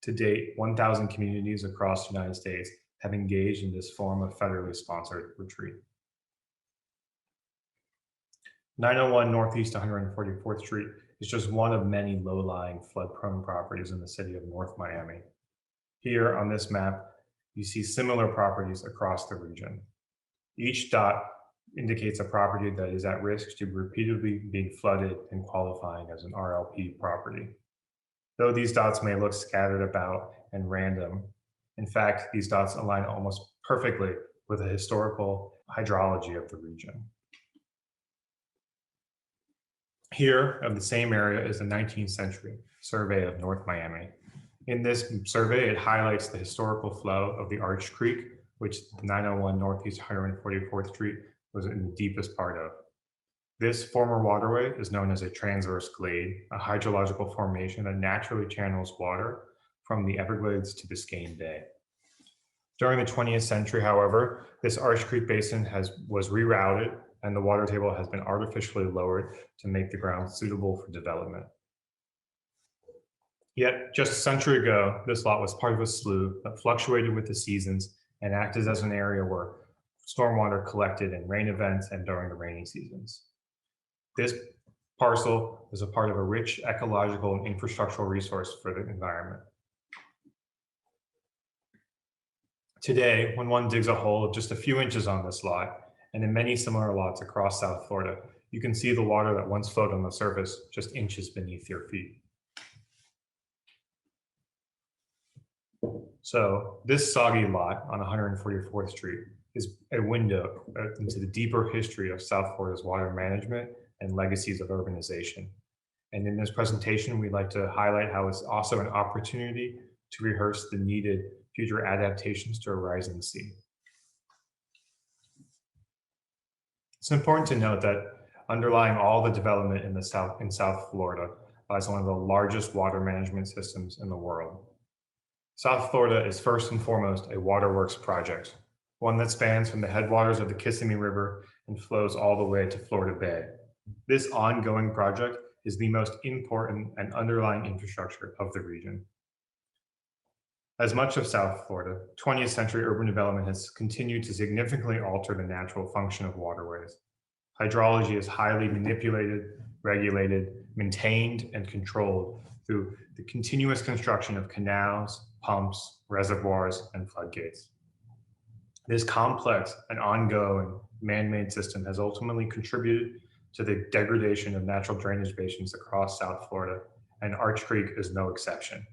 To date, 1,000 communities across the United States have engaged in this form of federally sponsored retreat. 901 Northeast 144th Street is just one of many low-lying flood-prone properties in the city of North Miami. Here on this map, you see similar properties across the region. Each dot indicates a property that is at risk to repeatedly being flooded and qualifying as an RLP property. Though these dots may look scattered about and random, in fact, these dots align almost perfectly with the historical hydrology of the region. Here, of the same area, is the 19th century survey of North Miami. In this survey, it highlights the historical flow of the Arch Creek, which 901 Northeast 144th Street was in the deepest part of. This former waterway is known as a transverse glade, a hydrological formation that naturally channels water from the Everglades to Biscayne Bay. During the 20th century, however, this Arch Creek Basin was rerouted and the water table has been artificially lowered to make the ground suitable for development. Yet, just a century ago, this lot was part of a slough that fluctuated with the seasons and acted as an area where stormwater collected in rain events and during the rainy seasons. This parcel is a part of a rich ecological and infrastructural resource for the environment. Today, when one digs a hole of just a few inches on this lot, and in many similar lots across South Florida, you can see the water that once flowed on the surface just inches beneath your feet. So this soggy lot on 144th Street is a window into the deeper history of South Florida's water management and legacies of urbanization. And in this presentation, we'd like to highlight how it's also an opportunity to rehearse the needed future adaptations to a rising sea. It's important to note that underlying all the development in South Florida lies one of the largest water management systems in the world. South Florida is first and foremost a waterworks project, one that spans from the headwaters of the Kissimmee River and flows all the way to Florida Bay. This ongoing project is the most important and underlying infrastructure of the region. As much of South Florida, 20th century urban development has continued to significantly alter the natural function of waterways. Hydrology is highly manipulated, regulated, maintained, and controlled through the continuous construction of canals, pumps, reservoirs, and floodgates. This complex and ongoing man-made system has ultimately contributed to the degradation of natural drainage basins across South Florida, and Arch Creek is no exception.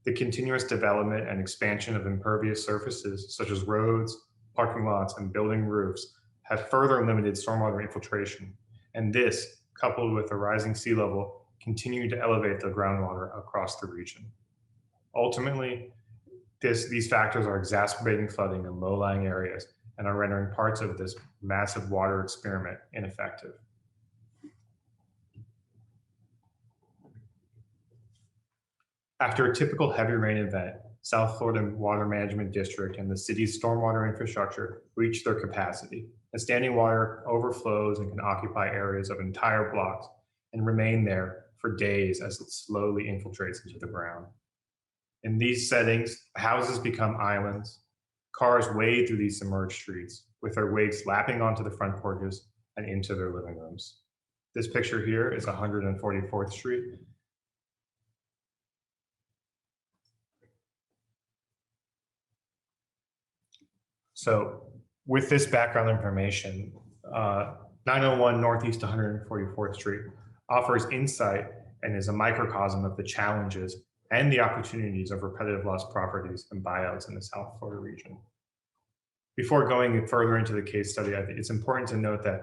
The continuous development and expansion of impervious surfaces, such as roads, parking lots, and building roofs, have further limited stormwater infiltration, and this, coupled with the rising sea level, continue to elevate the groundwater across the region. Ultimately, these factors are exacerbating flooding in low-lying areas and are rendering parts of this massive water experiment ineffective. After a typical heavy rain event, South Florida Water Management District and the city's stormwater infrastructure reach their capacity. And standing water overflows and can occupy areas of entire blocks and remain there for days as it slowly infiltrates into the ground. In these settings, houses become islands. Cars wade through these submerged streets, with their wakes lapping onto the front porches and into their living rooms. This picture here is 144th Street. So with this background information, 901 Northeast 144th Street offers insight and is a microcosm of the challenges and the opportunities of repetitive loss properties and buyouts in the South Florida region. Before going further into the case study, I think it's important to note that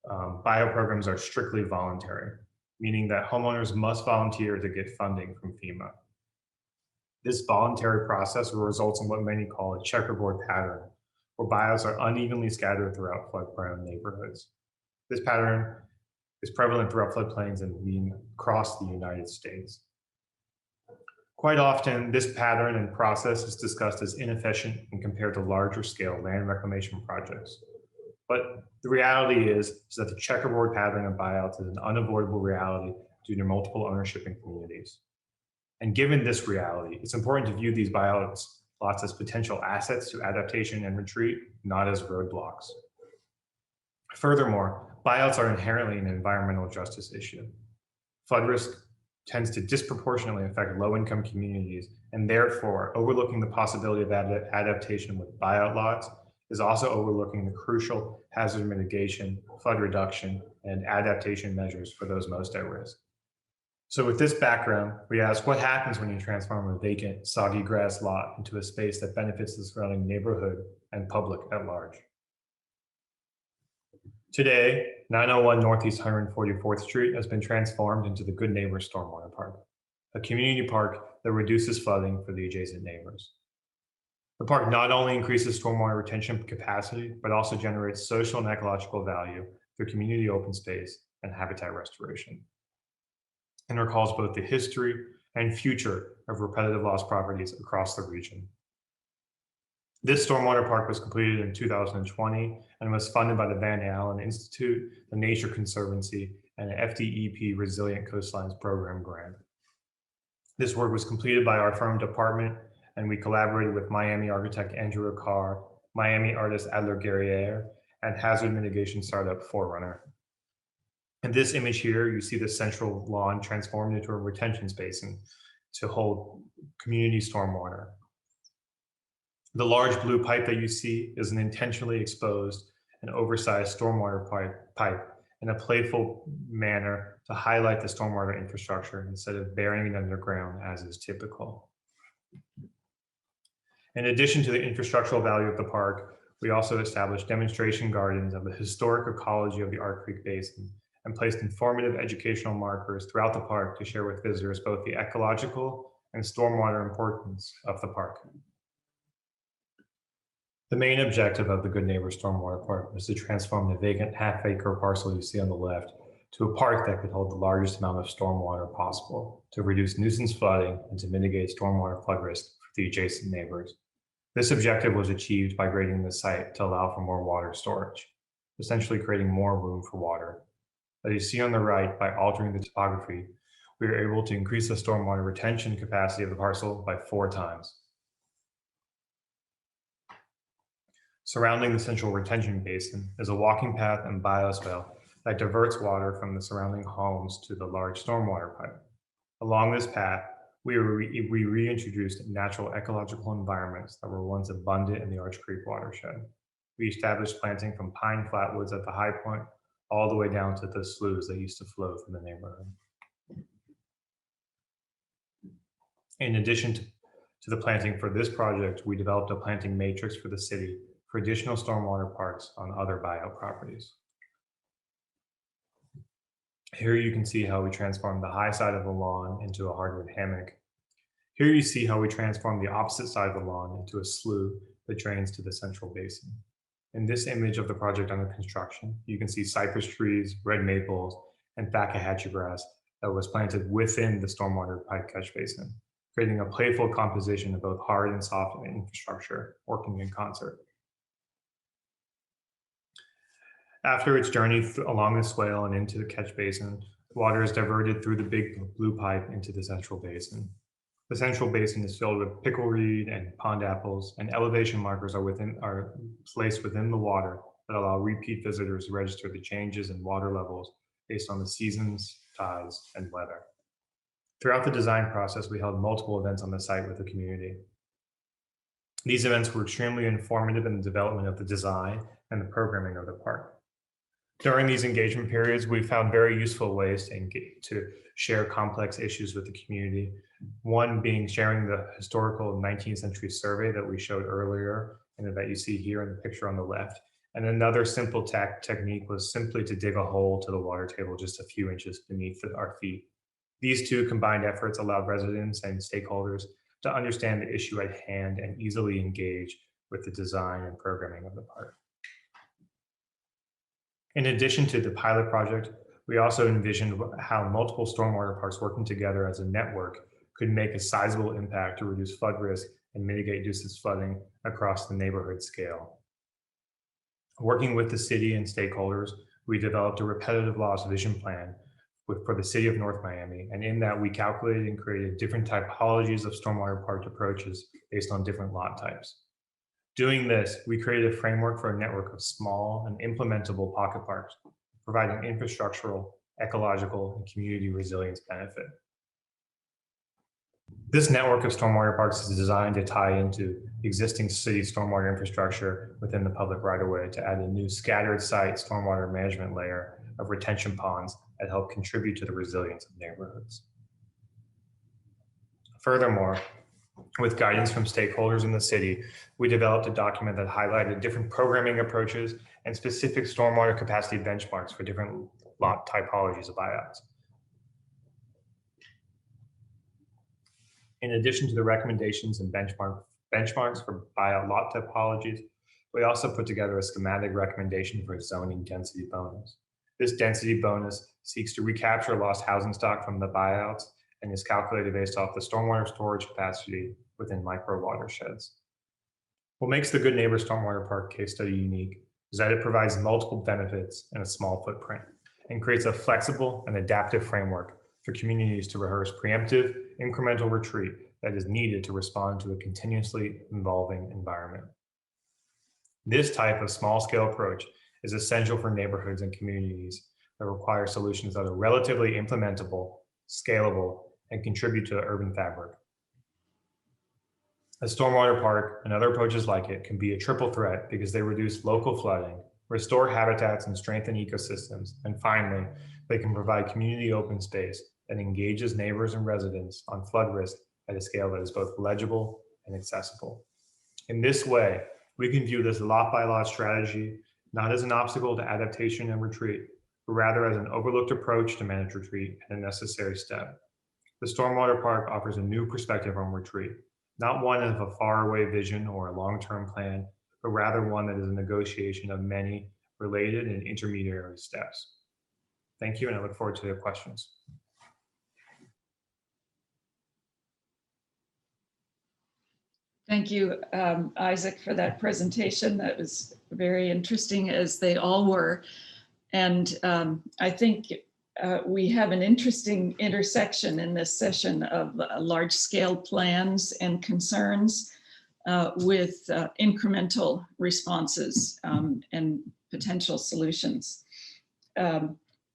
buyout programs are strictly voluntary, meaning that homeowners must volunteer to get funding from FEMA. This voluntary process results in what many call a checkerboard pattern, where buyouts are unevenly scattered throughout flood-prone neighborhoods. This pattern is prevalent throughout floodplains and being across the United States. Quite often, this pattern and process is discussed as inefficient when compared to larger scale land reclamation projects. But the reality is that the checkerboard pattern of buyouts is an unavoidable reality due to multiple ownership in communities. And given this reality, it's important to view these buyouts lots as potential assets to adaptation and retreat, not as roadblocks. Furthermore, buyouts are inherently an environmental justice issue. Flood risk tends to disproportionately affect low-income communities, and therefore overlooking the possibility of adaptation with buyout lots is also overlooking the crucial hazard mitigation, flood reduction, and adaptation measures for those most at risk. So with this background, we ask what happens when you transform a vacant, soggy grass lot into a space that benefits the surrounding neighborhood and public at large. Today, 901 Northeast 144th Street has been transformed into the Good Neighbor Stormwater Park, a community park that reduces flooding for the adjacent neighbors. The park not only increases stormwater retention capacity, but also generates social and ecological value through community open space and habitat restoration, and recalls both the history and future of repetitive loss properties across the region. This stormwater park was completed in 2020 and was funded by the Van Allen Institute, the Nature Conservancy, and an FDEP Resilient Coastlines Program grant. This work was completed by our firm department, and we collaborated with Miami architect Andrew Carr, Miami artist Adler Guerriere, and hazard mitigation startup Forerunner. In this image here, you see the central lawn transformed into a retention basin to hold community stormwater. The large blue pipe that you see is an intentionally exposed and oversized stormwater pipe in a playful manner to highlight the stormwater infrastructure instead of burying it underground as is typical. In addition to the infrastructural value of the park, we also established demonstration gardens of the historic ecology of the Art Creek Basin and placed informative educational markers throughout the park to share with visitors both the ecological and stormwater importance of the park. The main objective of the Good Neighbor Stormwater Park was to transform the vacant half-acre parcel you see on the left to a park that could hold the largest amount of stormwater possible to reduce nuisance flooding and to mitigate stormwater flood risk for the adjacent neighbors. This objective was achieved by grading the site to allow for more water storage, essentially creating more room for water. As you see on the right, by altering the topography, we were able to increase the stormwater retention capacity of the parcel by 4 times. Surrounding the central retention basin is a walking path and bioswale that diverts water from the surrounding homes to the large stormwater pipe. Along this path, we reintroduced natural ecological environments that were once abundant in the Arch Creek watershed. We established planting from pine flatwoods at the high point all the way down to the sloughs that used to flow through the neighborhood. In addition to the planting for this project, we developed a planting matrix for the city for additional stormwater parks on other buyout properties. Here you can see how we transformed the high side of the lawn into a hardwood hammock. Here you see how we transformed the opposite side of the lawn into a slough that drains to the central basin. In this image of the project under construction, you can see cypress trees, red maples, and Fakahatchee grass that was planted within the stormwater pipe catch basin, creating a playful composition of both hard and soft infrastructure working in concert. After its journey along the swale and into the catch basin, water is diverted through the big blue pipe into the central basin. The central basin is filled with pickleweed and pond apples, and elevation markers are placed within the water that allow repeat visitors to register the changes in water levels based on the seasons, tides, and weather. Throughout the design process, we held multiple events on the site with the community. These events were extremely informative in the development of the design and the programming of the park. During these engagement periods, we found very useful ways to share complex issues with the community. One being sharing the historical 19th century survey that we showed earlier and that you see here in the picture on the left. And another simple technique was simply to dig a hole to the water table just a few inches beneath our feet. These two combined efforts allowed residents and stakeholders to understand the issue at hand and easily engage with the design and programming of the park. In addition to the pilot project, we also envisioned how multiple stormwater parks working together as a network could make a sizable impact to reduce flood risk and mitigate nuisance flooding across the neighborhood scale. Working with the city and stakeholders, we developed a repetitive loss vision plan for the city of North Miami, and in that we calculated and created different typologies of stormwater park approaches based on different lot types. Doing this, we created a framework for a network of small and implementable pocket parks, providing infrastructural, ecological, and community resilience benefit. This network of stormwater parks is designed to tie into existing city stormwater infrastructure within the public right-of-way to add a new scattered site stormwater management layer of retention ponds that help contribute to the resilience of neighborhoods. Furthermore, with guidance from stakeholders in the city, we developed a document that highlighted different programming approaches and specific stormwater capacity benchmarks for different lot typologies of buyouts. In addition to the recommendations and benchmarks for buyout lot typologies, we also put together a schematic recommendation for a zoning density bonus. This density bonus seeks to recapture lost housing stock from the buyouts and is calculated based off the stormwater storage capacity within micro watersheds. What makes the Good Neighbor Stormwater Park case study unique is that it provides multiple benefits in a small footprint and creates a flexible and adaptive framework for communities to rehearse preemptive, incremental retreat that is needed to respond to a continuously evolving environment. This type of small-scale approach is essential for neighborhoods and communities that require solutions that are relatively implementable, scalable, and contribute to the urban fabric. A stormwater park and other approaches like it can be a triple threat because they reduce local flooding, restore habitats and strengthen ecosystems, and finally, they can provide community open space that engages neighbors and residents on flood risk at a scale that is both legible and accessible. In this way, we can view this lot-by-lot strategy not as an obstacle to adaptation and retreat, but rather as an overlooked approach to manage retreat and a necessary step. The Stormwater Park offers a new perspective on retreat, not one of a faraway vision or a long-term plan, but rather one that is a negotiation of many related and intermediary steps. Thank you, and I look forward to your questions. Thank you, Isaac, for that presentation. That was very interesting, as they all were. And I think we have an interesting intersection in this session of large-scale plans and concerns with incremental responses and potential solutions,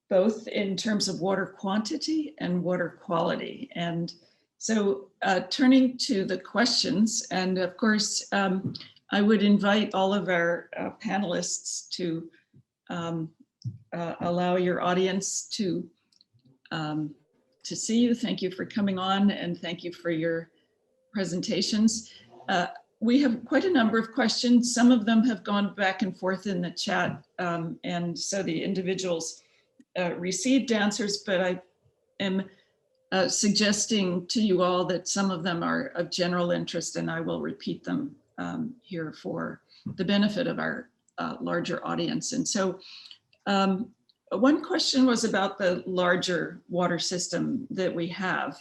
both in terms of water quantity and water quality. And so turning to the questions, and of course, I would invite all of our panelists to allow your audience to see you. Thank you for coming on, and thank you for your presentations. We have quite a number of questions. Some of them have gone back and forth in the chat, and so the individuals received answers, but I am suggesting to you all that some of them are of general interest, and I will repeat them here for the benefit of our larger audience. And so one question was about the larger water system that we have.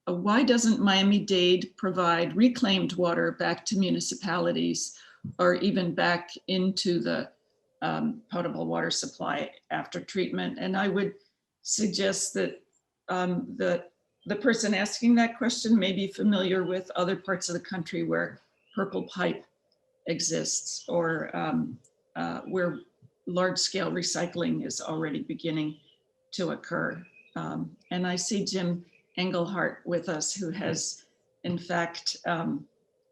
Why doesn't Miami-Dade provide reclaimed water back to municipalities or even back into the potable water supply after treatment? And I would suggest that the person asking that question may be familiar with other parts of the country where purple pipe exists, or where large-scale recycling is already beginning to occur. And I see Jim Engelhardt with us, who has in fact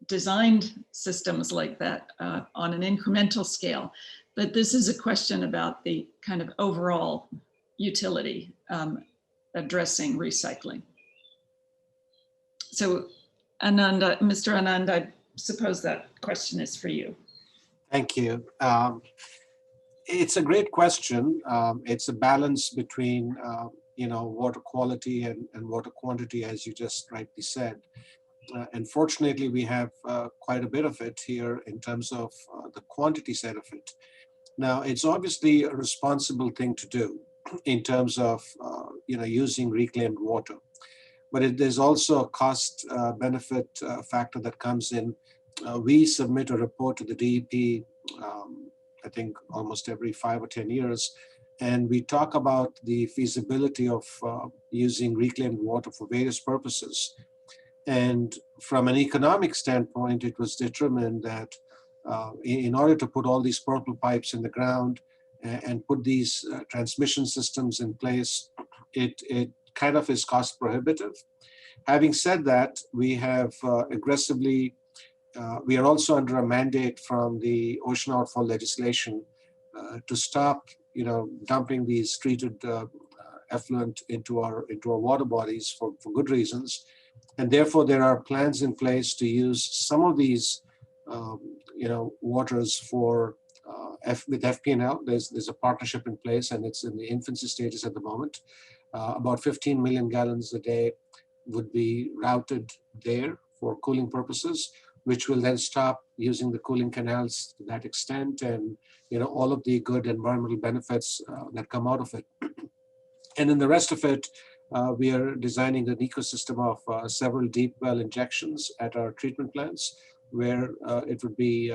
designed systems like that on an incremental scale. But this is a question about the kind of overall utility addressing recycling. So Anand, Mr. Anand, I suppose that question is for you. Thank you. It's a great question. It's a balance between water quality and water quantity, as you just rightly said. Unfortunately, we have quite a bit of it here in terms of the quantity side of it. Now, it's obviously a responsible thing to do in terms of using reclaimed water, but there's also a cost benefit factor that comes in. We submit a report to the DEP, I think almost every 5 or 10 years, and we talk about the feasibility of using reclaimed water for various purposes. And from an economic standpoint, it was determined that in order to put all these purple pipes in the ground, and put these transmission systems in place, it kind of is cost prohibitive. Having said that, we have aggressively, we are also under a mandate from the ocean outfall legislation to stop, dumping these treated effluent into our water bodies for good reasons. And therefore, there are plans in place to use some of these, waters for with FP&L. There's a partnership in place, and it's in the infancy stages at the moment. About 15 million gallons a day would be routed there for cooling purposes, which will then stop using the cooling canals to that extent, and all of the good environmental benefits that come out of it. And then the rest of it, we are designing an ecosystem of several deep well injections at our treatment plants, where it would be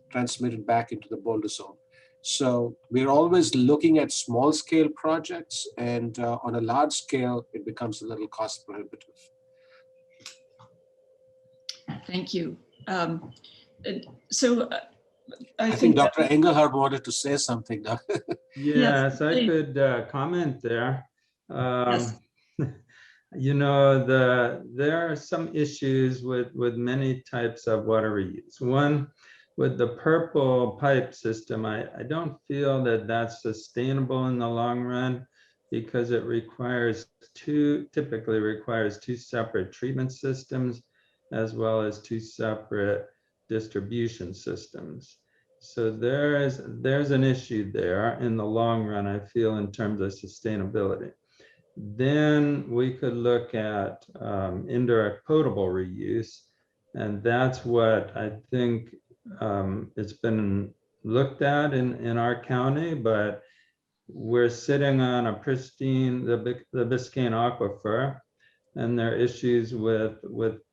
transmitted back into the boulder zone. So we're always looking at small scale projects, and on a large scale, it becomes a little cost prohibitive. Thank you. I think Dr. Engelhardt wanted to say something. Yes, I please. could comment there. Yes. There are some issues with many types of water reuse. One, with the purple pipe system, I don't feel that that's sustainable in the long run, because it typically requires two separate treatment systems, as well as two separate distribution systems. So there's an issue there in the long run, I feel, in terms of sustainability. Then we could look at indirect potable reuse, and that's what I think it's been looked at in our county, but we're sitting on a pristine, the Biscayne aquifer, and there are issues with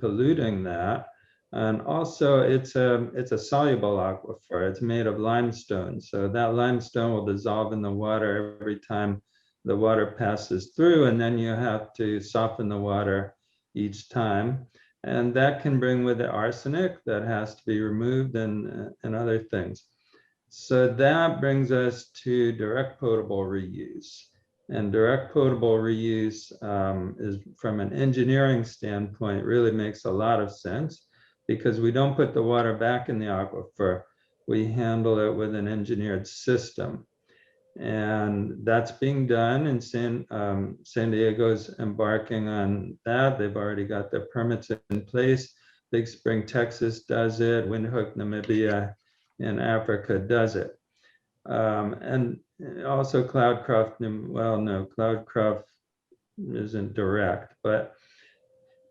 polluting that. And also it's a soluble aquifer. It's made of limestone. So that limestone will dissolve in the water every time the water passes through, and then you have to soften the water each time. And that can bring with it arsenic that has to be removed, and other things. So that brings us to direct potable reuse. And direct potable reuse is, from an engineering standpoint, really makes a lot of sense, because we don't put the water back in the aquifer. We handle it with an engineered system. And that's being done, and San Diego's embarking on that. They've already got their permits in place. Big Spring, Texas does it. Windhoek, Namibia, in Africa does it. And also Cloudcroft, well, no, Cloudcroft isn't direct, but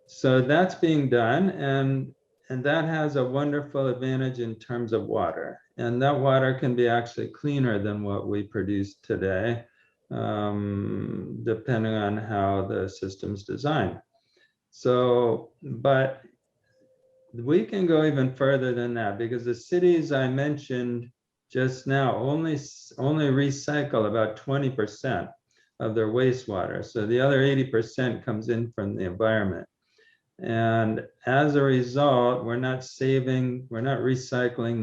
so that's being done, and that has a wonderful advantage in terms of water. And that water can be actually cleaner than what we produce today, depending on how the system's designed. So, but we can go even further than that, because the cities I mentioned just now only recycle about 20% of their wastewater. So the other 80% comes in from the environment. And as a result, we're not recycling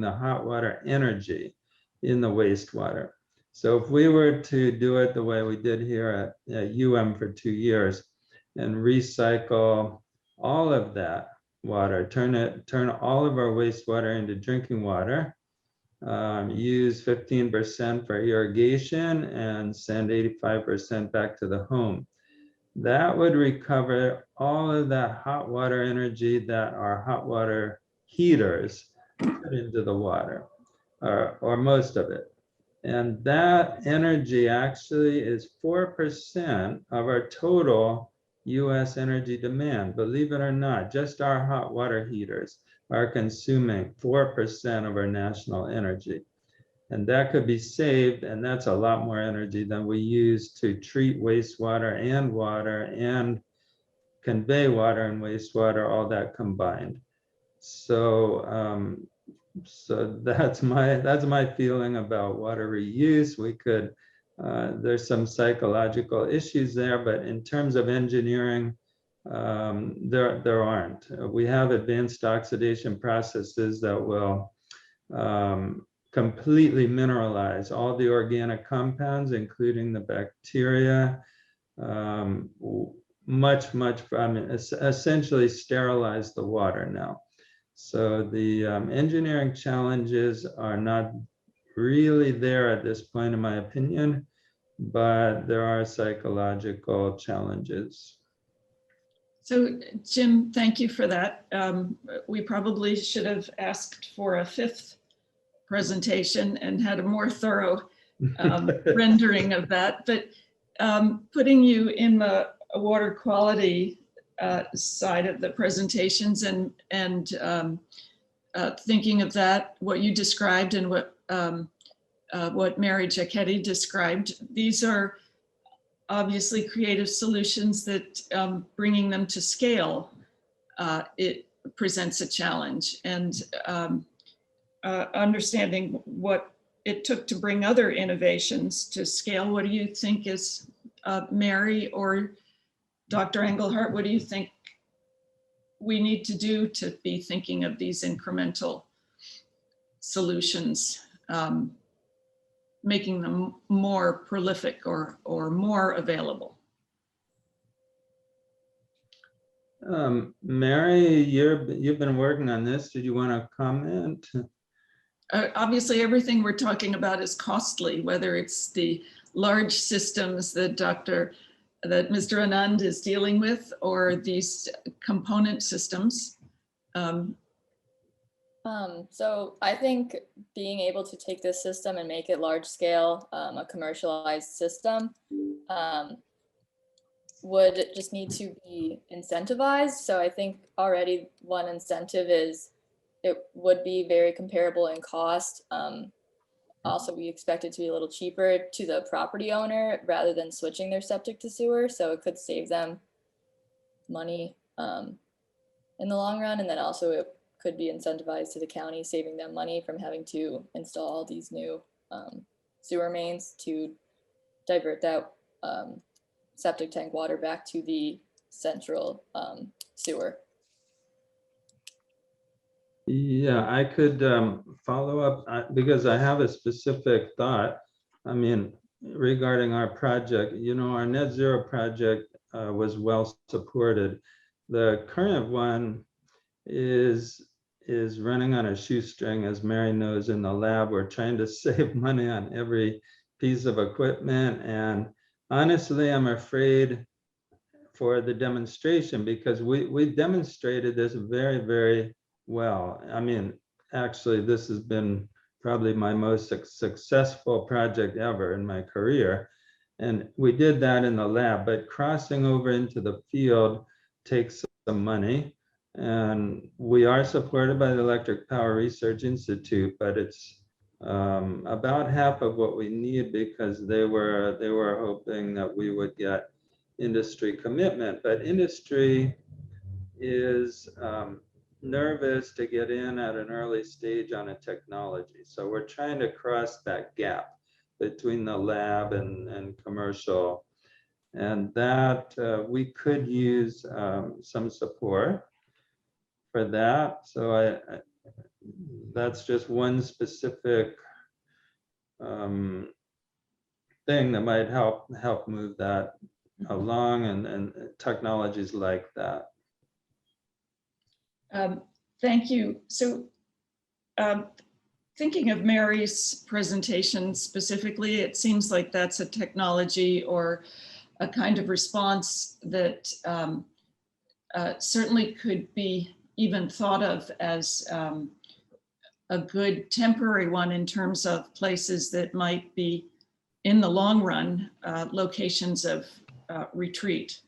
the hot water energy in the wastewater. So if we were to do it the way we did here at for 2 years, and recycle all of that water, turn all of our wastewater into drinking water, use 15% for irrigation, and send 85% back to the home, that would recover all of that hot water energy that our hot water heaters put into the water, or most of it. And that energy actually is 4% of our total US energy demand. Believe it or not, just our hot water heaters are consuming 4% of our national energy. And that could be saved, and that's a lot more energy than we use to treat wastewater and water and convey water and wastewater, all that combined. So, so that's my feeling about water reuse. We could, there's some psychological issues there, but in terms of engineering, there aren't. We have advanced oxidation processes that will completely mineralize all the organic compounds, including the bacteria, much, I mean, essentially sterilize the water now. So the engineering challenges are not really there at this point, in my opinion, but there are psychological challenges. So Jim, thank you for that. We probably should have asked for a 5th presentation and had a more thorough rendering of that. But putting you in the water quality side of the presentations and thinking of that, what you described and what Mary Jacketti described, these are obviously creative solutions that bringing them to scale, it presents a challenge. And understanding what it took to bring other innovations to scale, what do you think is, Mary or Dr. Engelhardt, what do you think we need to do to be thinking of these incremental solutions, making them more prolific or more available? Mary, you've been working on this. Did you want to comment? Obviously, everything we're talking about is costly, whether it's the large systems that Mr. Anand is dealing with, or these component systems. So I think being able to take this system and make it large scale, a commercialized system, would just need to be incentivized. So I think already one incentive is it would be very comparable in cost. Also, we expect it to be a little cheaper to the property owner rather than switching their septic to sewer. So it could save them money in the long run. And then also it could be incentivized to the county, saving them money from having to install all these new sewer mains to divert that septic tank water back to the central sewer. Yeah, I could follow up because I have a specific thought. I mean, regarding our project, you know, our net zero project was well supported. The current one is running on a shoestring, as Mary knows. In the lab, we're trying to save money on every piece of equipment. And honestly, I'm afraid for the demonstration, because we demonstrated this very, very well. I mean, actually, this has been probably my most successful project ever in my career. And we did that in the lab, but crossing over into the field takes some money. And we are supported by the Electric Power Research Institute, but it's about half of what we need, because they were hoping that we would get industry commitment. But industry is nervous to get in at an early stage on a technology. So we're trying to cross that gap between the lab and commercial, and that we could use some support for that. So that's just one specific thing that might help move that along, and technologies like that. Thank you. So thinking of Mary's presentation specifically, it seems like that's a technology or a kind of response that certainly could be even thought of as a good temporary one in terms of places that might be, in the long run, locations of retreat.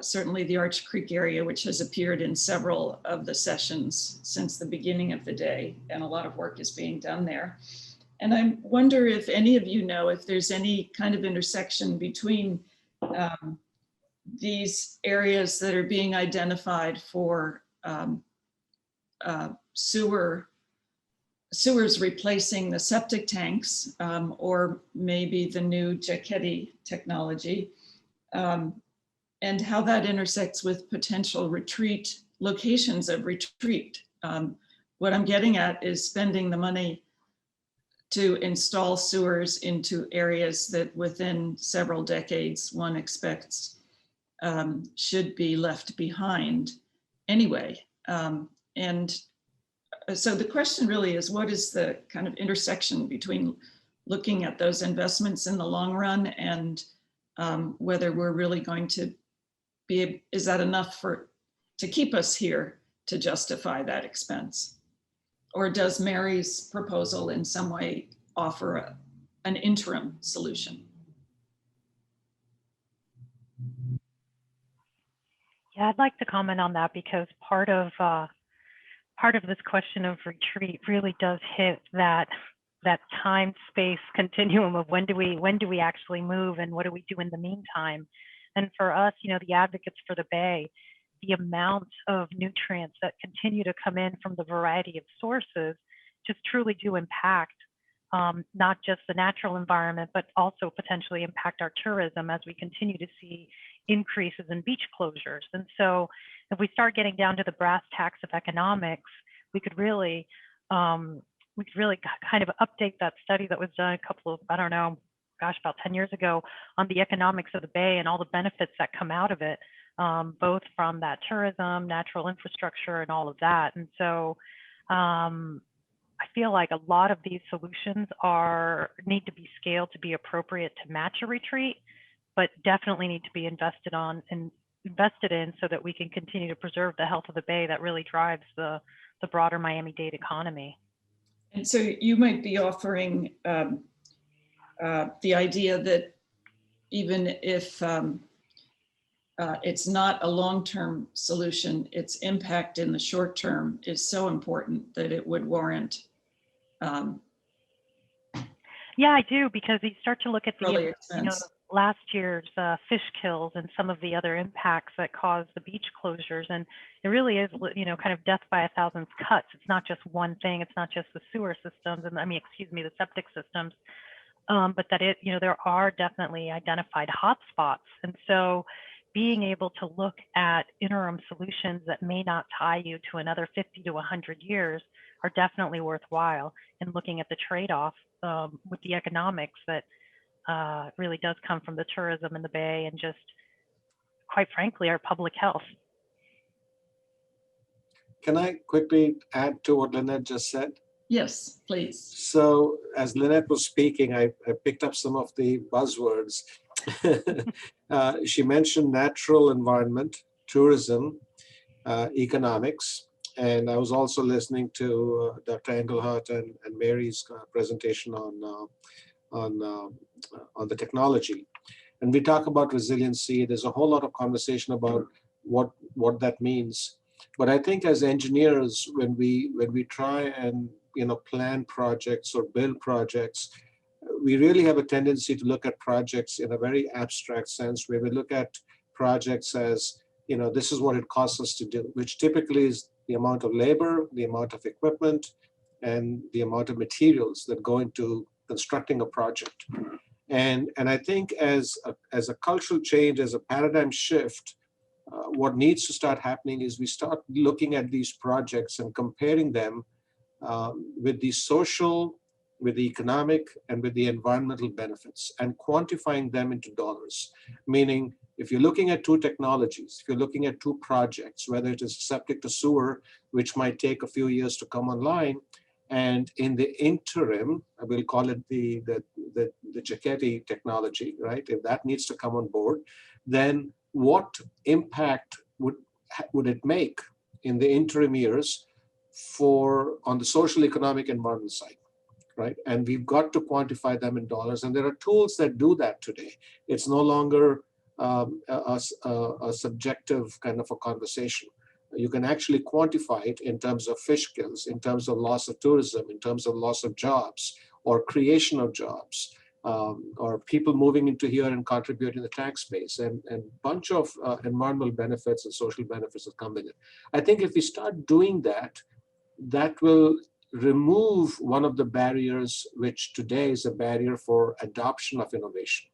Certainly the Arch Creek area, which has appeared in several of the sessions since the beginning of the day, and a lot of work is being done there. And I wonder if any of you know if there's any kind of intersection between these areas that are being identified for sewers replacing the septic tanks, or maybe the new Jacketti technology, and how that intersects with potential retreat, locations of retreat, what I'm getting at is spending the money to install sewers into areas that within several decades one expects should be left behind anyway. And so the question really is, what is the kind of intersection between looking at those investments in the long run and whether we're really going to be, is that enough to keep us here to justify that expense? Or does Mary's proposal in some way offer an interim solution? Yeah, I'd like to comment on that because part of this question of retreat really does hit that time space continuum of when do we actually move and what do we do in the meantime. And for us, you know, the advocates for the Bay, the amount of nutrients that continue to come in from the variety of sources just truly do impact not just the natural environment, but also potentially impact our tourism as we continue to see increases in beach closures. And so if we start getting down to the brass tacks of economics, we could really kind of update that study that was done a couple of, I don't know, gosh, about 10 years ago on the economics of the Bay and all the benefits that come out of it, both from that tourism, natural infrastructure, and all of that. And so I feel like a lot of these solutions need to be scaled to be appropriate to match a retreat, but definitely need to be invested in so that we can continue to preserve the health of the Bay that really drives the broader Miami-Dade economy. And so you might be offering the idea that even if it's not a long-term solution, its impact in the short term is so important that it would warrant. Yeah, I do, because you start to look at the expense. last year's fish kills and some of the other impacts that caused the beach closures, and it really is, you know, kind of death by a thousand cuts. It's not just one thing. It's not just the sewer systems, and the septic systems, but that there are definitely identified hotspots, and so being able to look at interim solutions that may not tie you to another 50 to 100 years are definitely worthwhile, and looking at the trade-off with the economics that really does come from the tourism in the Bay and just, quite frankly, our public health. Can I quickly add to what Lynette just said? Yes, please. So as Lynette was speaking, I picked up some of the buzzwords. She mentioned natural environment, tourism, economics, and I was also listening to Dr. Engelhardt and Mary's presentation on the technology. And we talk about resiliency. There's a whole lot of conversation about what that means. But I think as engineers, when we try and plan projects or build projects, we really have a tendency to look at projects in a very abstract sense, where we look at projects as, this is what it costs us to do, which typically is the amount of labor, the amount of equipment, and the amount of materials that go into constructing a project. And I think as a cultural change, as a paradigm shift, what needs to start happening is we start looking at these projects and comparing them with the social, with the economic, and with the environmental benefits, and quantifying them into dollars. Meaning, if you're looking at two technologies, if you're looking at two projects, whether it is septic to sewer, which might take a few years to come online, and in the interim, I will call it the Jacketti technology, right? If that needs to come on board, then what impact would it make in the interim years on the social, economic, environmental side, right? And we've got to quantify them in dollars, and there are tools that do that today. It's no longer a subjective kind of a conversation. You can actually quantify it in terms of fish kills, in terms of loss of tourism, in terms of loss of jobs or creation of jobs, or people moving into here and contributing to the tax base, and a bunch of environmental benefits and social benefits that come with it. I think if we start doing that, that will remove one of the barriers, which today is a barrier for adoption of innovation.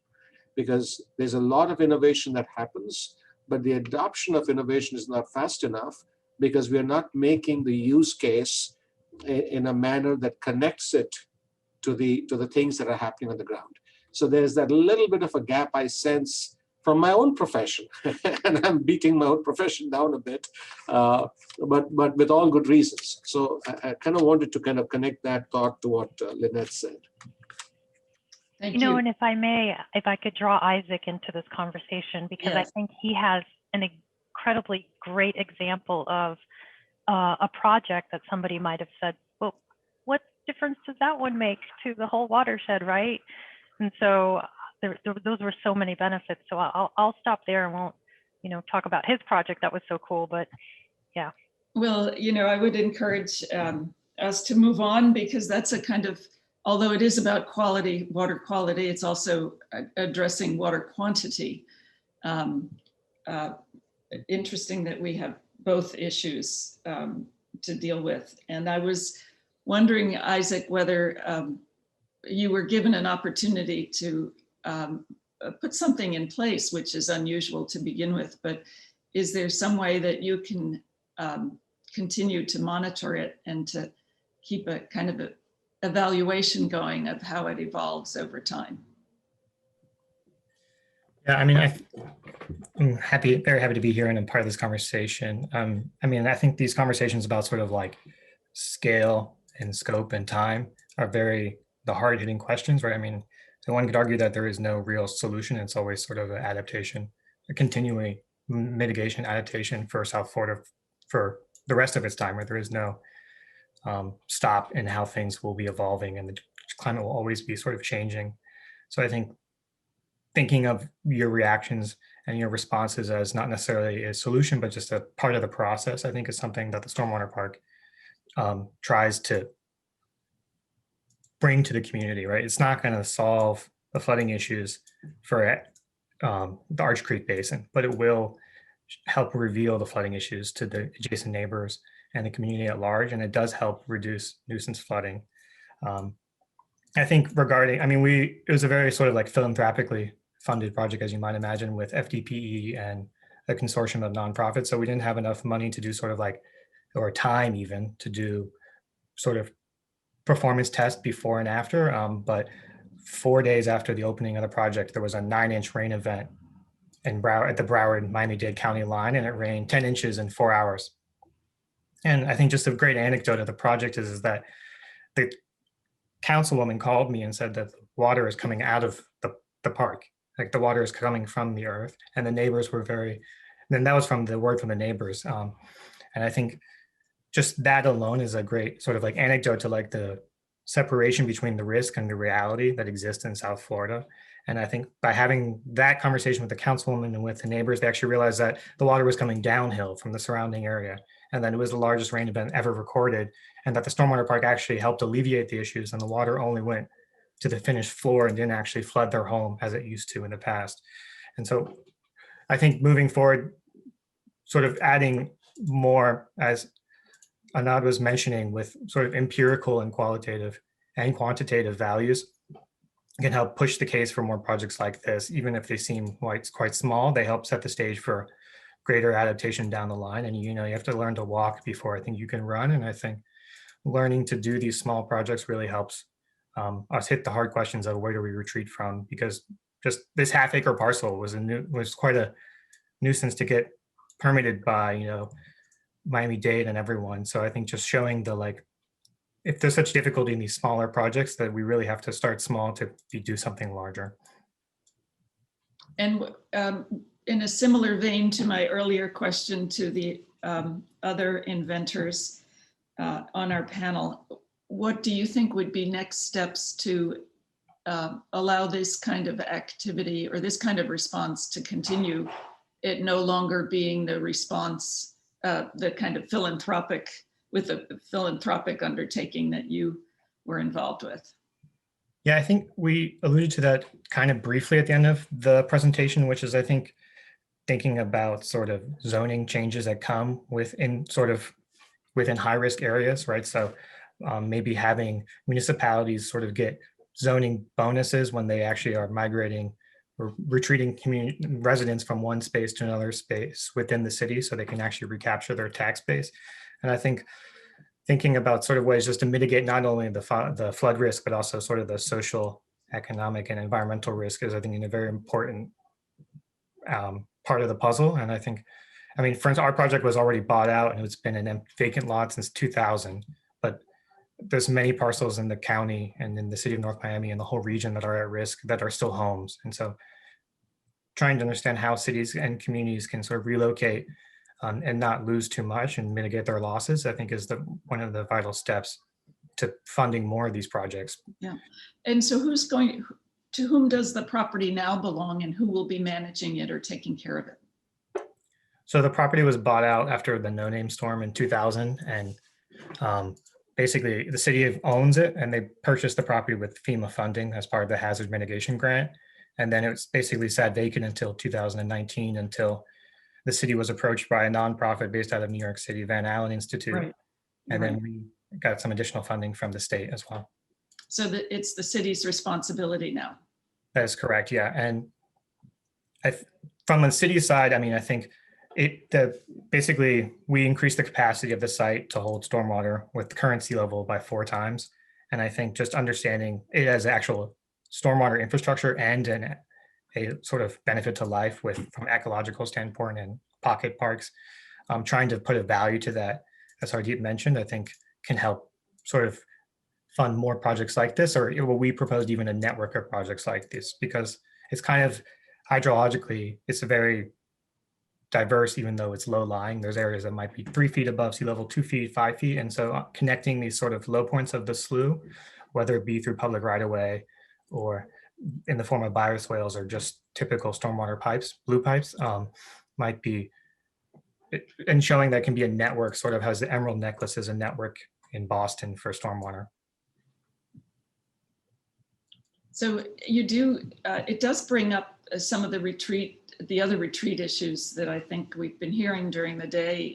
Because there's a lot of innovation that happens, but the adoption of innovation is not fast enough because we are not making the use case in a manner that connects it to the things that are happening on the ground. So there's that little bit of a gap I sense from my own profession, and I'm beating my own profession down a bit, but with all good reasons. So I kind of wanted to kind of connect that thought to what Lynette said. Thank You know, you. and if I may, if I could draw Isaac into this conversation, because I Yes. think he has an incredibly great example of a project that somebody might have said, well, what difference does that one make to the whole watershed, right? And so those were so many benefits. So I'll stop there and won't, you know, talk about his project that was so cool, but yeah. Well, you know, I would encourage us to move on, because that's a kind of, although it is about quality, water quality, it's also addressing water quantity. Interesting that we have both issues to deal with. And I was wondering, Isaac, whether you were given an opportunity to put something in place, which is unusual to begin with, but is there some way that you can continue to monitor it and to keep a kind of a evaluation going of how it evolves over time? Yeah, I mean, I'm very happy to be here and I'm part of this conversation. I mean, I think these conversations about sort of like scale and scope and time are the hard-hitting questions, right? I mean, so one could argue that there is no real solution. It's always sort of an adaptation, a continuing mitigation adaptation for South Florida for the rest of its time, where there is no stop in how things will be evolving and the climate will always be sort of changing. So I think thinking of your reactions and your responses as not necessarily a solution, but just a part of the process, I think is something that the Stormwater Park tries to bring to the community, right? It's not going to solve the flooding issues for the Arch Creek Basin, but it will help reveal the flooding issues to the adjacent neighbors and the community at large, and it does help reduce nuisance flooding. I think regarding, I mean, it was a very sort of like philanthropically funded project, as you might imagine, with FDPE and a consortium of nonprofits. So we didn't have enough money to do sort of like, or time even, to do sort of performance test before and after. But 4 days after the opening of the project, there was a 9-inch rain event at the Broward Miami-Dade County line, and it rained 10 inches in 4 hours. And I think just a great anecdote of the project is that the councilwoman called me and said that the water is coming out of the park, like the water is coming from the earth, and the neighbors were then that was from the word from the neighbors. And I think just that alone is a great sort of like anecdote to like the separation between the risk and the reality that exists in South Florida. And I think by having that conversation with the councilwoman and with the neighbors, they actually realized that the water was coming downhill from the surrounding area, and that it was the largest rain event ever recorded, and that the Stormwater Park actually helped alleviate the issues, and the water only went to the finished floor and didn't actually flood their home as it used to in the past. And so I think moving forward, sort of adding more, as Anand was mentioning, with sort of empirical and qualitative and quantitative values, can help push the case for more projects like this. Even if they seem quite small, they help set the stage for greater adaptation down the line. And you have to learn to walk before I think you can run. And I think learning to do these small projects really helps us hit the hard questions of where do we retreat from, because just this half-acre parcel was quite a nuisance to get permitted by Miami-Dade and everyone. So I think just showing if there's such difficulty in these smaller projects, that we really have to start small to do something larger. And in a similar vein to my earlier question to the other inventors on our panel, what do you think would be next steps to allow this kind of activity or this kind of response to continue, it no longer being the response, the kind of philanthropic undertaking that you were involved with? Yeah, I think we alluded to that kind of briefly at the end of the presentation, which is, I think, thinking about sort of zoning changes that come within high-risk areas, right? So maybe having municipalities sort of get zoning bonuses when they actually are migrating or retreating residents from one space to another space within the city, so they can actually recapture their tax base. And I think thinking about sort of ways just to mitigate not only the flood risk, but also sort of the social, economic, and environmental risk is, I think, a very important part of the puzzle. And I think, I mean, for instance, our project was already bought out and it's been an vacant lot since 2000, but there's many parcels in the county and in the city of North Miami and the whole region that are at risk that are still homes. And so trying to understand how cities and communities can sort of relocate and not lose too much and mitigate their losses, I think is one of the vital steps to funding more of these projects. Yeah. And so to whom does the property now belong and who will be managing it or taking care of it? So the property was bought out after the No Name storm in 2000, and basically the city owns it, and they purchased the property with FEMA funding as part of the hazard mitigation grant. And then it was basically sat vacant until 2019, until the city was approached by a nonprofit based out of New York City, Van Allen Institute. Right. And then we got some additional funding from the state as well. So that it's the city's responsibility now. That is correct, yeah. And from the city side, I mean, I think basically we increased the capacity of the site to hold stormwater with current sea level by 4 times. And I think just understanding it as actual stormwater infrastructure and a sort of benefit to life from ecological standpoint and pocket parks, trying to put a value to that, as Hardeep mentioned, I think can help sort of fund more projects like this, or we proposed even a network of projects like this, because it's kind of hydrologically, it's a very diverse, even though it's low lying. There's areas that might be 3 feet above sea level, 2 feet, 5 feet. And so connecting these sort of low points of the slough, whether it be through public right of way or in the form of bioswales or just typical stormwater pipes, blue pipes, might be, and showing that can be a network, sort of has the Emerald Necklace as a network in Boston for stormwater. So you do, it does bring up some of the other retreat issues that I think we've been hearing during the day,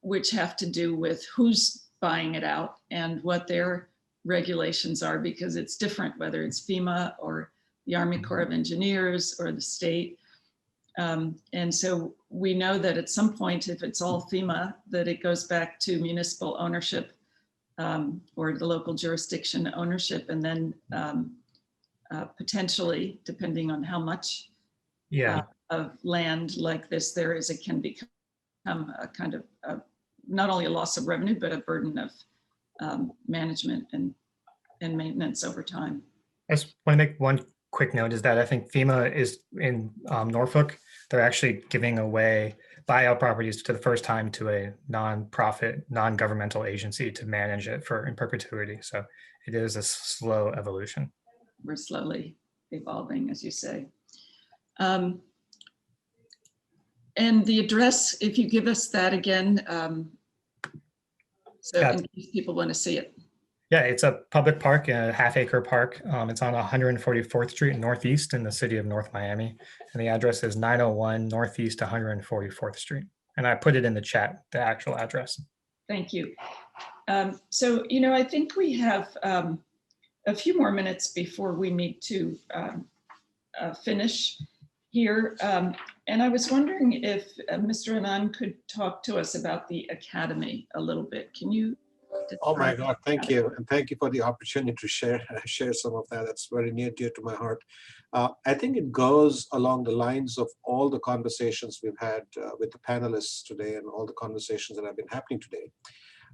which have to do with who's buying it out and what their regulations are, because it's different whether it's FEMA or the Army Corps of Engineers or the state. And so we know that at some point, if it's all FEMA, that it goes back to municipal ownership or the local jurisdiction ownership, and then potentially, depending on how much of land like this there is, it can become a kind of not only a loss of revenue, but a burden of management and maintenance over time. I just want to make one quick note is that I think FEMA is in Norfolk. They're actually giving away buyout properties for the first time to a nonprofit, non-governmental agency to manage it in perpetuity. So it is a slow evolution. We're slowly evolving, as you say. And the address, if you give us that again, so in case people want to see it. Yeah, it's a public park, a half-acre park. It's on 144th Street Northeast in the city of North Miami. And the address is 901 Northeast 144th Street. And I put it in the chat, the actual address. Thank you. So, I think we have a few more minutes before we need to finish here. And I was wondering if Mr. Anand could talk to us about the Academy a little bit. Can you? Oh my God, thank you. And thank you for the opportunity to share some of that. That's very near dear to my heart. I think it goes along the lines of all the conversations we've had with the panelists today and all the conversations that have been happening today.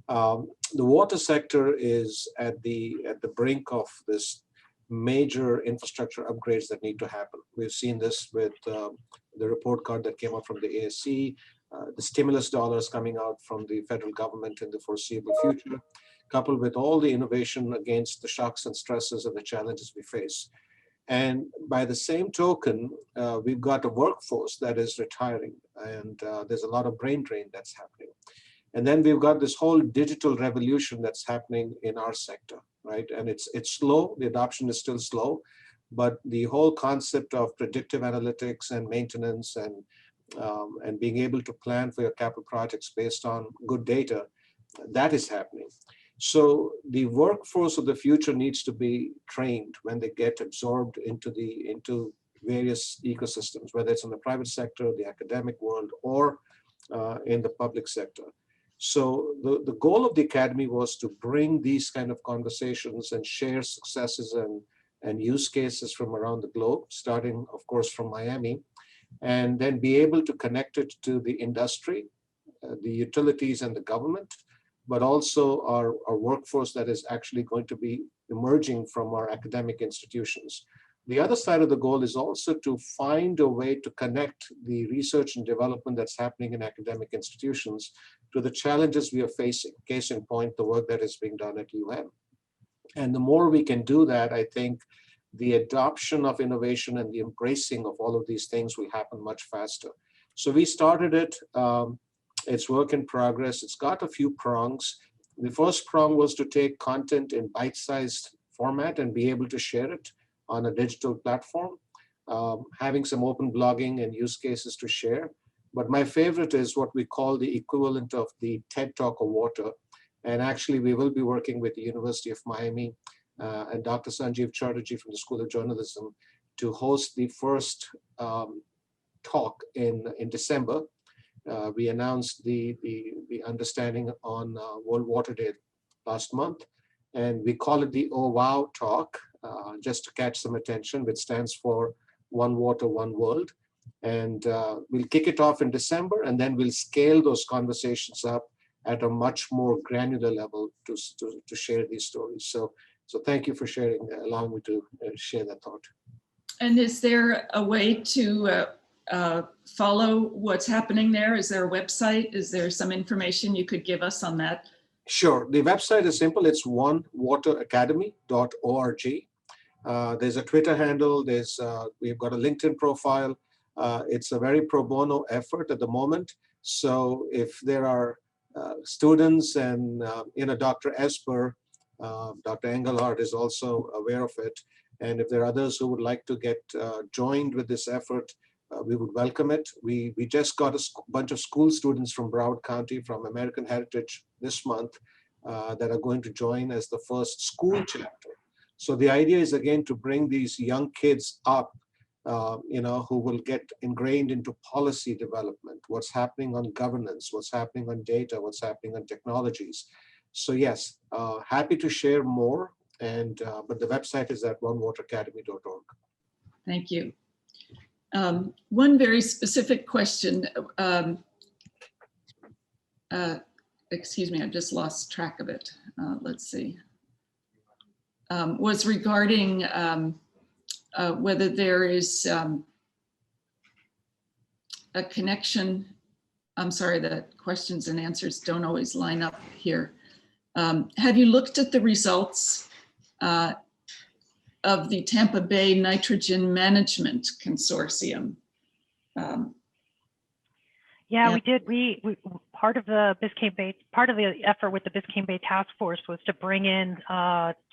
The water sector is at the brink of this major infrastructure upgrades that need to happen. We've seen this with the report card that came out from the ASC, the stimulus dollars coming out from the federal government in the foreseeable future, coupled with all the innovation against the shocks and stresses and the challenges we face. And by the same token, we've got a workforce that is retiring, and there's a lot of brain drain that's happening. And then we've got this whole digital revolution that's happening in our sector, right? And it's slow, the adoption is still slow, but the whole concept of predictive analytics and maintenance and being able to plan for your capital projects based on good data, that is happening. So the workforce of the future needs to be trained when they get absorbed into various ecosystems, whether it's in the private sector, the academic world, or in the public sector. So the goal of the Academy was to bring these kind of conversations and share successes and use cases from around the globe, starting, of course, from Miami, and then be able to connect it to the industry, the utilities and the government, but also our workforce that is actually going to be emerging from our academic institutions. The other side of the goal is also to find a way to connect the research and development that's happening in academic institutions to the challenges we are facing. Case in point, the work that is being done at UM. And the more we can do that, I think the adoption of innovation and the embracing of all of these things will happen much faster. So we started it. It's work in progress. It's got a few prongs. The first prong was to take content in bite-sized format and be able to share it on a digital platform, having some open blogging and use cases to share. But my favorite is what we call the equivalent of the TED Talk of water. And actually, we will be working with the University of Miami and Dr. Sanjeev Chatterjee from the School of Journalism to host the first talk in December. We announced the understanding on World Water Day last month, and we call it the Oh Wow Talk, just to catch some attention, which stands for One Water, One World. And we'll kick it off in December, and then we'll scale those conversations up at a much more granular level to share these stories. So thank you for sharing, allowing me to share that thought. And is there a way to follow what's happening there? Is there a website? Is there some information you could give us on that? Sure. The website is simple. It's onewateracademy.org. There's a Twitter handle. We've got a LinkedIn profile. It's a very pro bono effort at the moment. So if there are students and Dr. Esper, Dr. Engelhardt is also aware of it. And if there are others who would like to get joined with this effort, we would welcome it. We just got a bunch of school students from Broward County from American Heritage this month that are going to join as the first school chapter. So the idea is, again, to bring these young kids up, who will get ingrained into policy development, what's happening on governance, what's happening on data, what's happening on technologies. So yes, happy to share more, but the website is at onewateracademy.org. Thank you. One very specific question. Excuse me, I've just lost track of it. Let's see. Was regarding whether there is a connection. I'm sorry, the questions and answers don't always line up here. Have you looked at the results of the Tampa Bay Nitrogen Management Consortium? Yeah, we did. We part of the Biscayne Bay, part of the effort with the Biscayne Bay Task Force was to bring in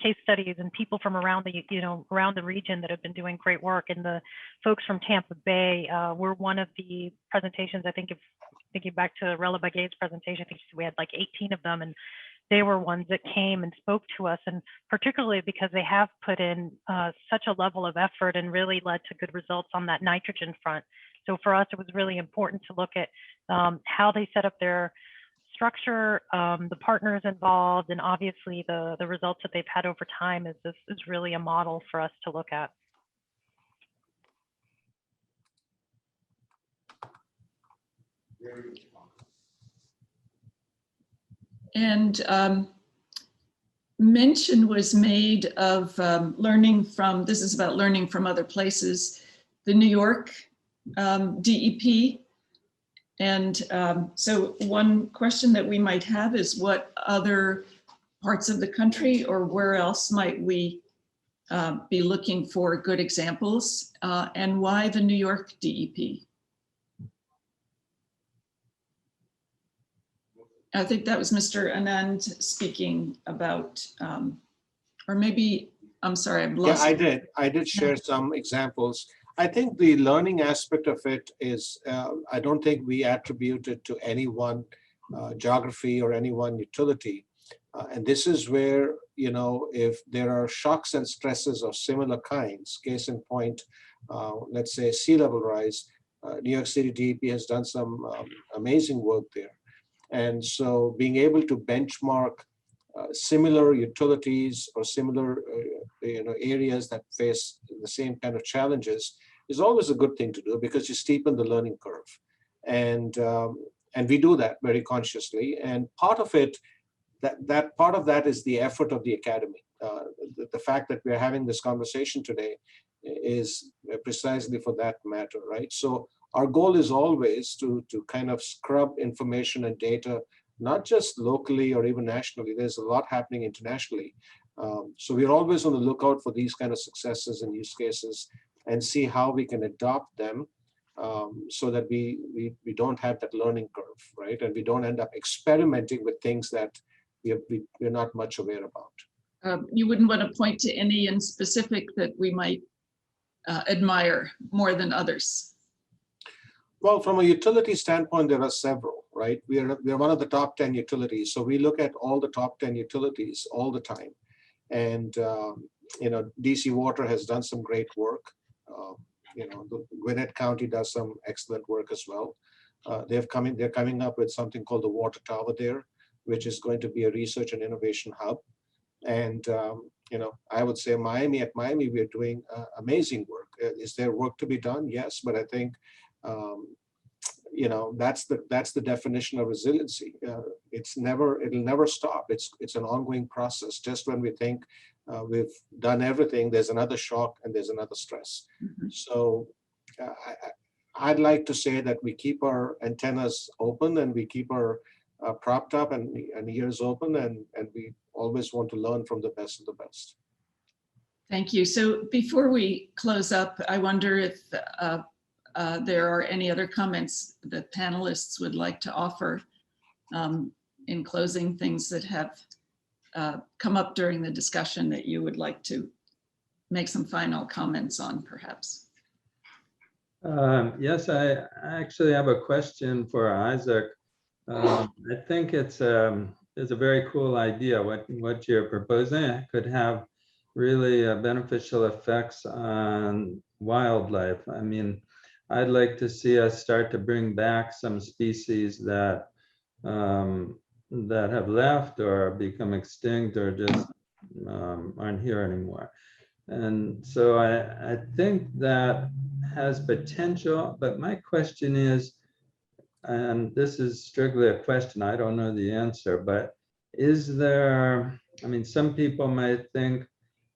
case studies and people from around the around the region that have been doing great work. And the folks from Tampa Bay were one of the presentations. I think, if thinking back to Irela Bague's presentation, I think we had like 18 of them, and they were ones that came and spoke to us, and particularly because they have put in such a level of effort and really led to good results on that nitrogen front. So for us, it was really important to look at how they set up their structure, the partners involved, and obviously the results that they've had over time is really a model for us to look at. And mention was made of learning from, this is about learning from other places, the New York DEP. And so one question that we might have is, what other parts of the country or where else might we be looking for good examples, and why the New York DEP? I think that was Mr. Anand speaking about, or maybe, I'm sorry, I've lost. Yeah, I did share some examples. I think the learning aspect of it is, I don't think we attribute it to any one geography or any one utility. And this is where, if there are shocks and stresses of similar kinds, case in point, let's say sea level rise, New York City DEP has done some amazing work there. And so being able to benchmark similar utilities or similar areas that face the same kind of challenges is always a good thing to do, because you steepen the learning curve. And we do that very consciously. And part of it, that part of that is the effort of the academy. The fact that we're having this conversation today is precisely for that matter, right? So our goal is always to kind of scrub information and data, not just locally or even nationally. There's a lot happening internationally. So we're always on the lookout for these kind of successes and use cases and see how we can adopt them, so that we don't have that learning curve, right? And we don't end up experimenting with things that we're not much aware about. You wouldn't want to point to any in specific that we might admire more than others? Well, from a utility standpoint, there are several, right? We are one of the top 10 utilities. So we look at all the top 10 utilities all the time. And, DC Water has done some great work. The Gwinnett County does some excellent work as well. They're coming up with something called the Water Tower there, which is going to be a research and innovation hub. And, I would say Miami, we're doing amazing work. Is there work to be done? Yes, but I think, that's the definition of resiliency. It'll never stop. It's an ongoing process. Just when we think we've done everything, there's another shock and there's another stress. Mm-hmm. So I'd like to say that we keep our antennas open and we keep our propped up and ears open, and we always want to learn from the best of the best. Thank you. So before we close up, I wonder if there are any other comments that panelists would like to offer in closing, things that have come up during the discussion that you would like to make some final comments on, perhaps. Yes, I actually have a question for Isaac. I think it's a very cool idea. What you're proposing. It could have really beneficial effects on wildlife. I mean, I'd like to see us start to bring back some species that have left or become extinct or just aren't here anymore. And so I think that has potential, but my question is, and this is strictly a question, I don't know the answer, but is there, some people might think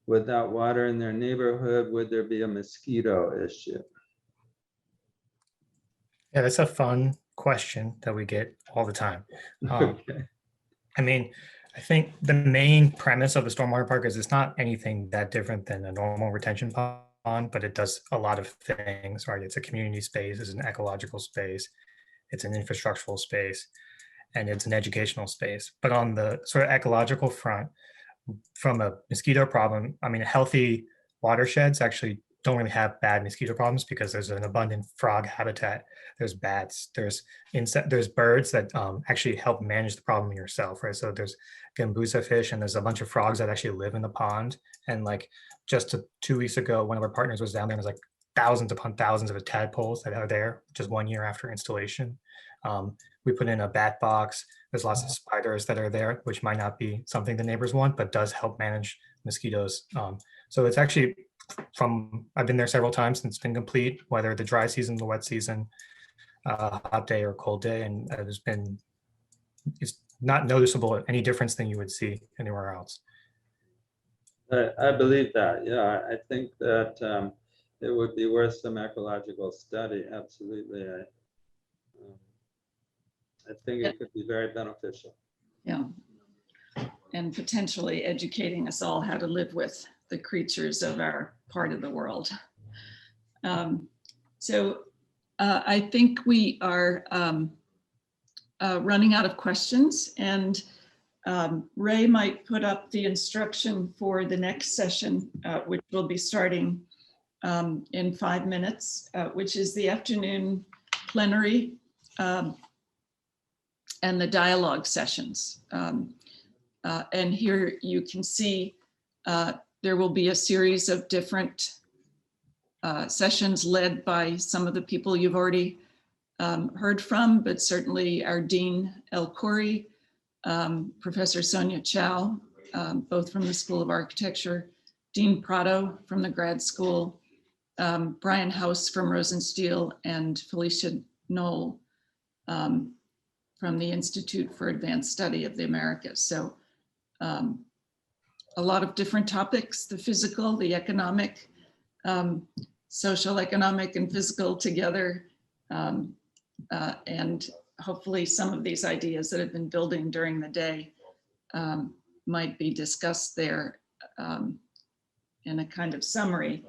without water in their neighborhood, would there be a mosquito issue? Yeah, that's a fun question that we get all the time. Okay. I think the main premise of the stormwater park is it's not anything that different than a normal retention pond, but it does a lot of things, right? It's a community space, it's an ecological space, it's an infrastructural space, and it's an educational space. But on the sort of ecological front, from a mosquito problem, healthy watersheds actually don't really have bad mosquito problems because there's an abundant frog habitat. There's bats, there's insect, there's birds that actually help manage the problem yourself, right? So there's gambusa fish and there's a bunch of frogs that actually live in the pond. And like just 2 weeks ago, one of our partners was down there and there's like thousands upon thousands of tadpoles that are there just 1 year after installation. We put in a bat box. There's lots of spiders that are there, which might not be something the neighbors want, but does help manage mosquitoes. So it's actually I've been there several times and it's been complete, whether the dry season, the wet season, hot day or cold day. And it's not noticeable any difference than you would see anywhere else. I believe that. Yeah, I think that it would be worth some ecological study. Absolutely. I think it could be very beneficial. Yeah. And potentially educating us all how to live with the creatures of our part of the world. I think we are running out of questions, and Ray might put up the instruction for the next session, which will be starting in 5 minutes, which is the afternoon plenary and the dialogue sessions. And here you can see there will be a series of different sessions led by some of the people you've already heard from, but certainly our Dean El Khoury, Professor Sonia Chow, both from the School of Architecture, Dean Prado from the grad school, Brian House from Rosenstiel, and Felicia Knoll from the Institute for Advanced Study of the Americas. So a lot of different topics, the physical, the economic, social, economic, and physical together. And hopefully some of these ideas that have been building during the day might be discussed there in a kind of summary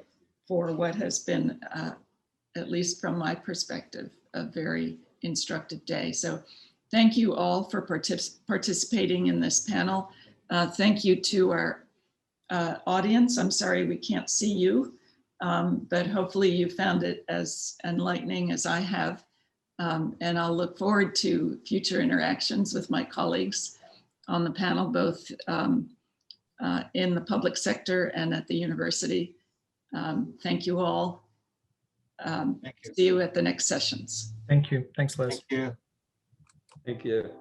for what has been, at least from my perspective, a very instructive day. So thank you all for participating in this panel. Thank you to our audience. I'm sorry we can't see you, but hopefully you found it as enlightening as I have. And I'll look forward to future interactions with my colleagues on the panel, both in the public sector and at the university. Thank you all. Thank you. See you at the next sessions. Thank you. Thanks, Liz. Thank you. Thank you.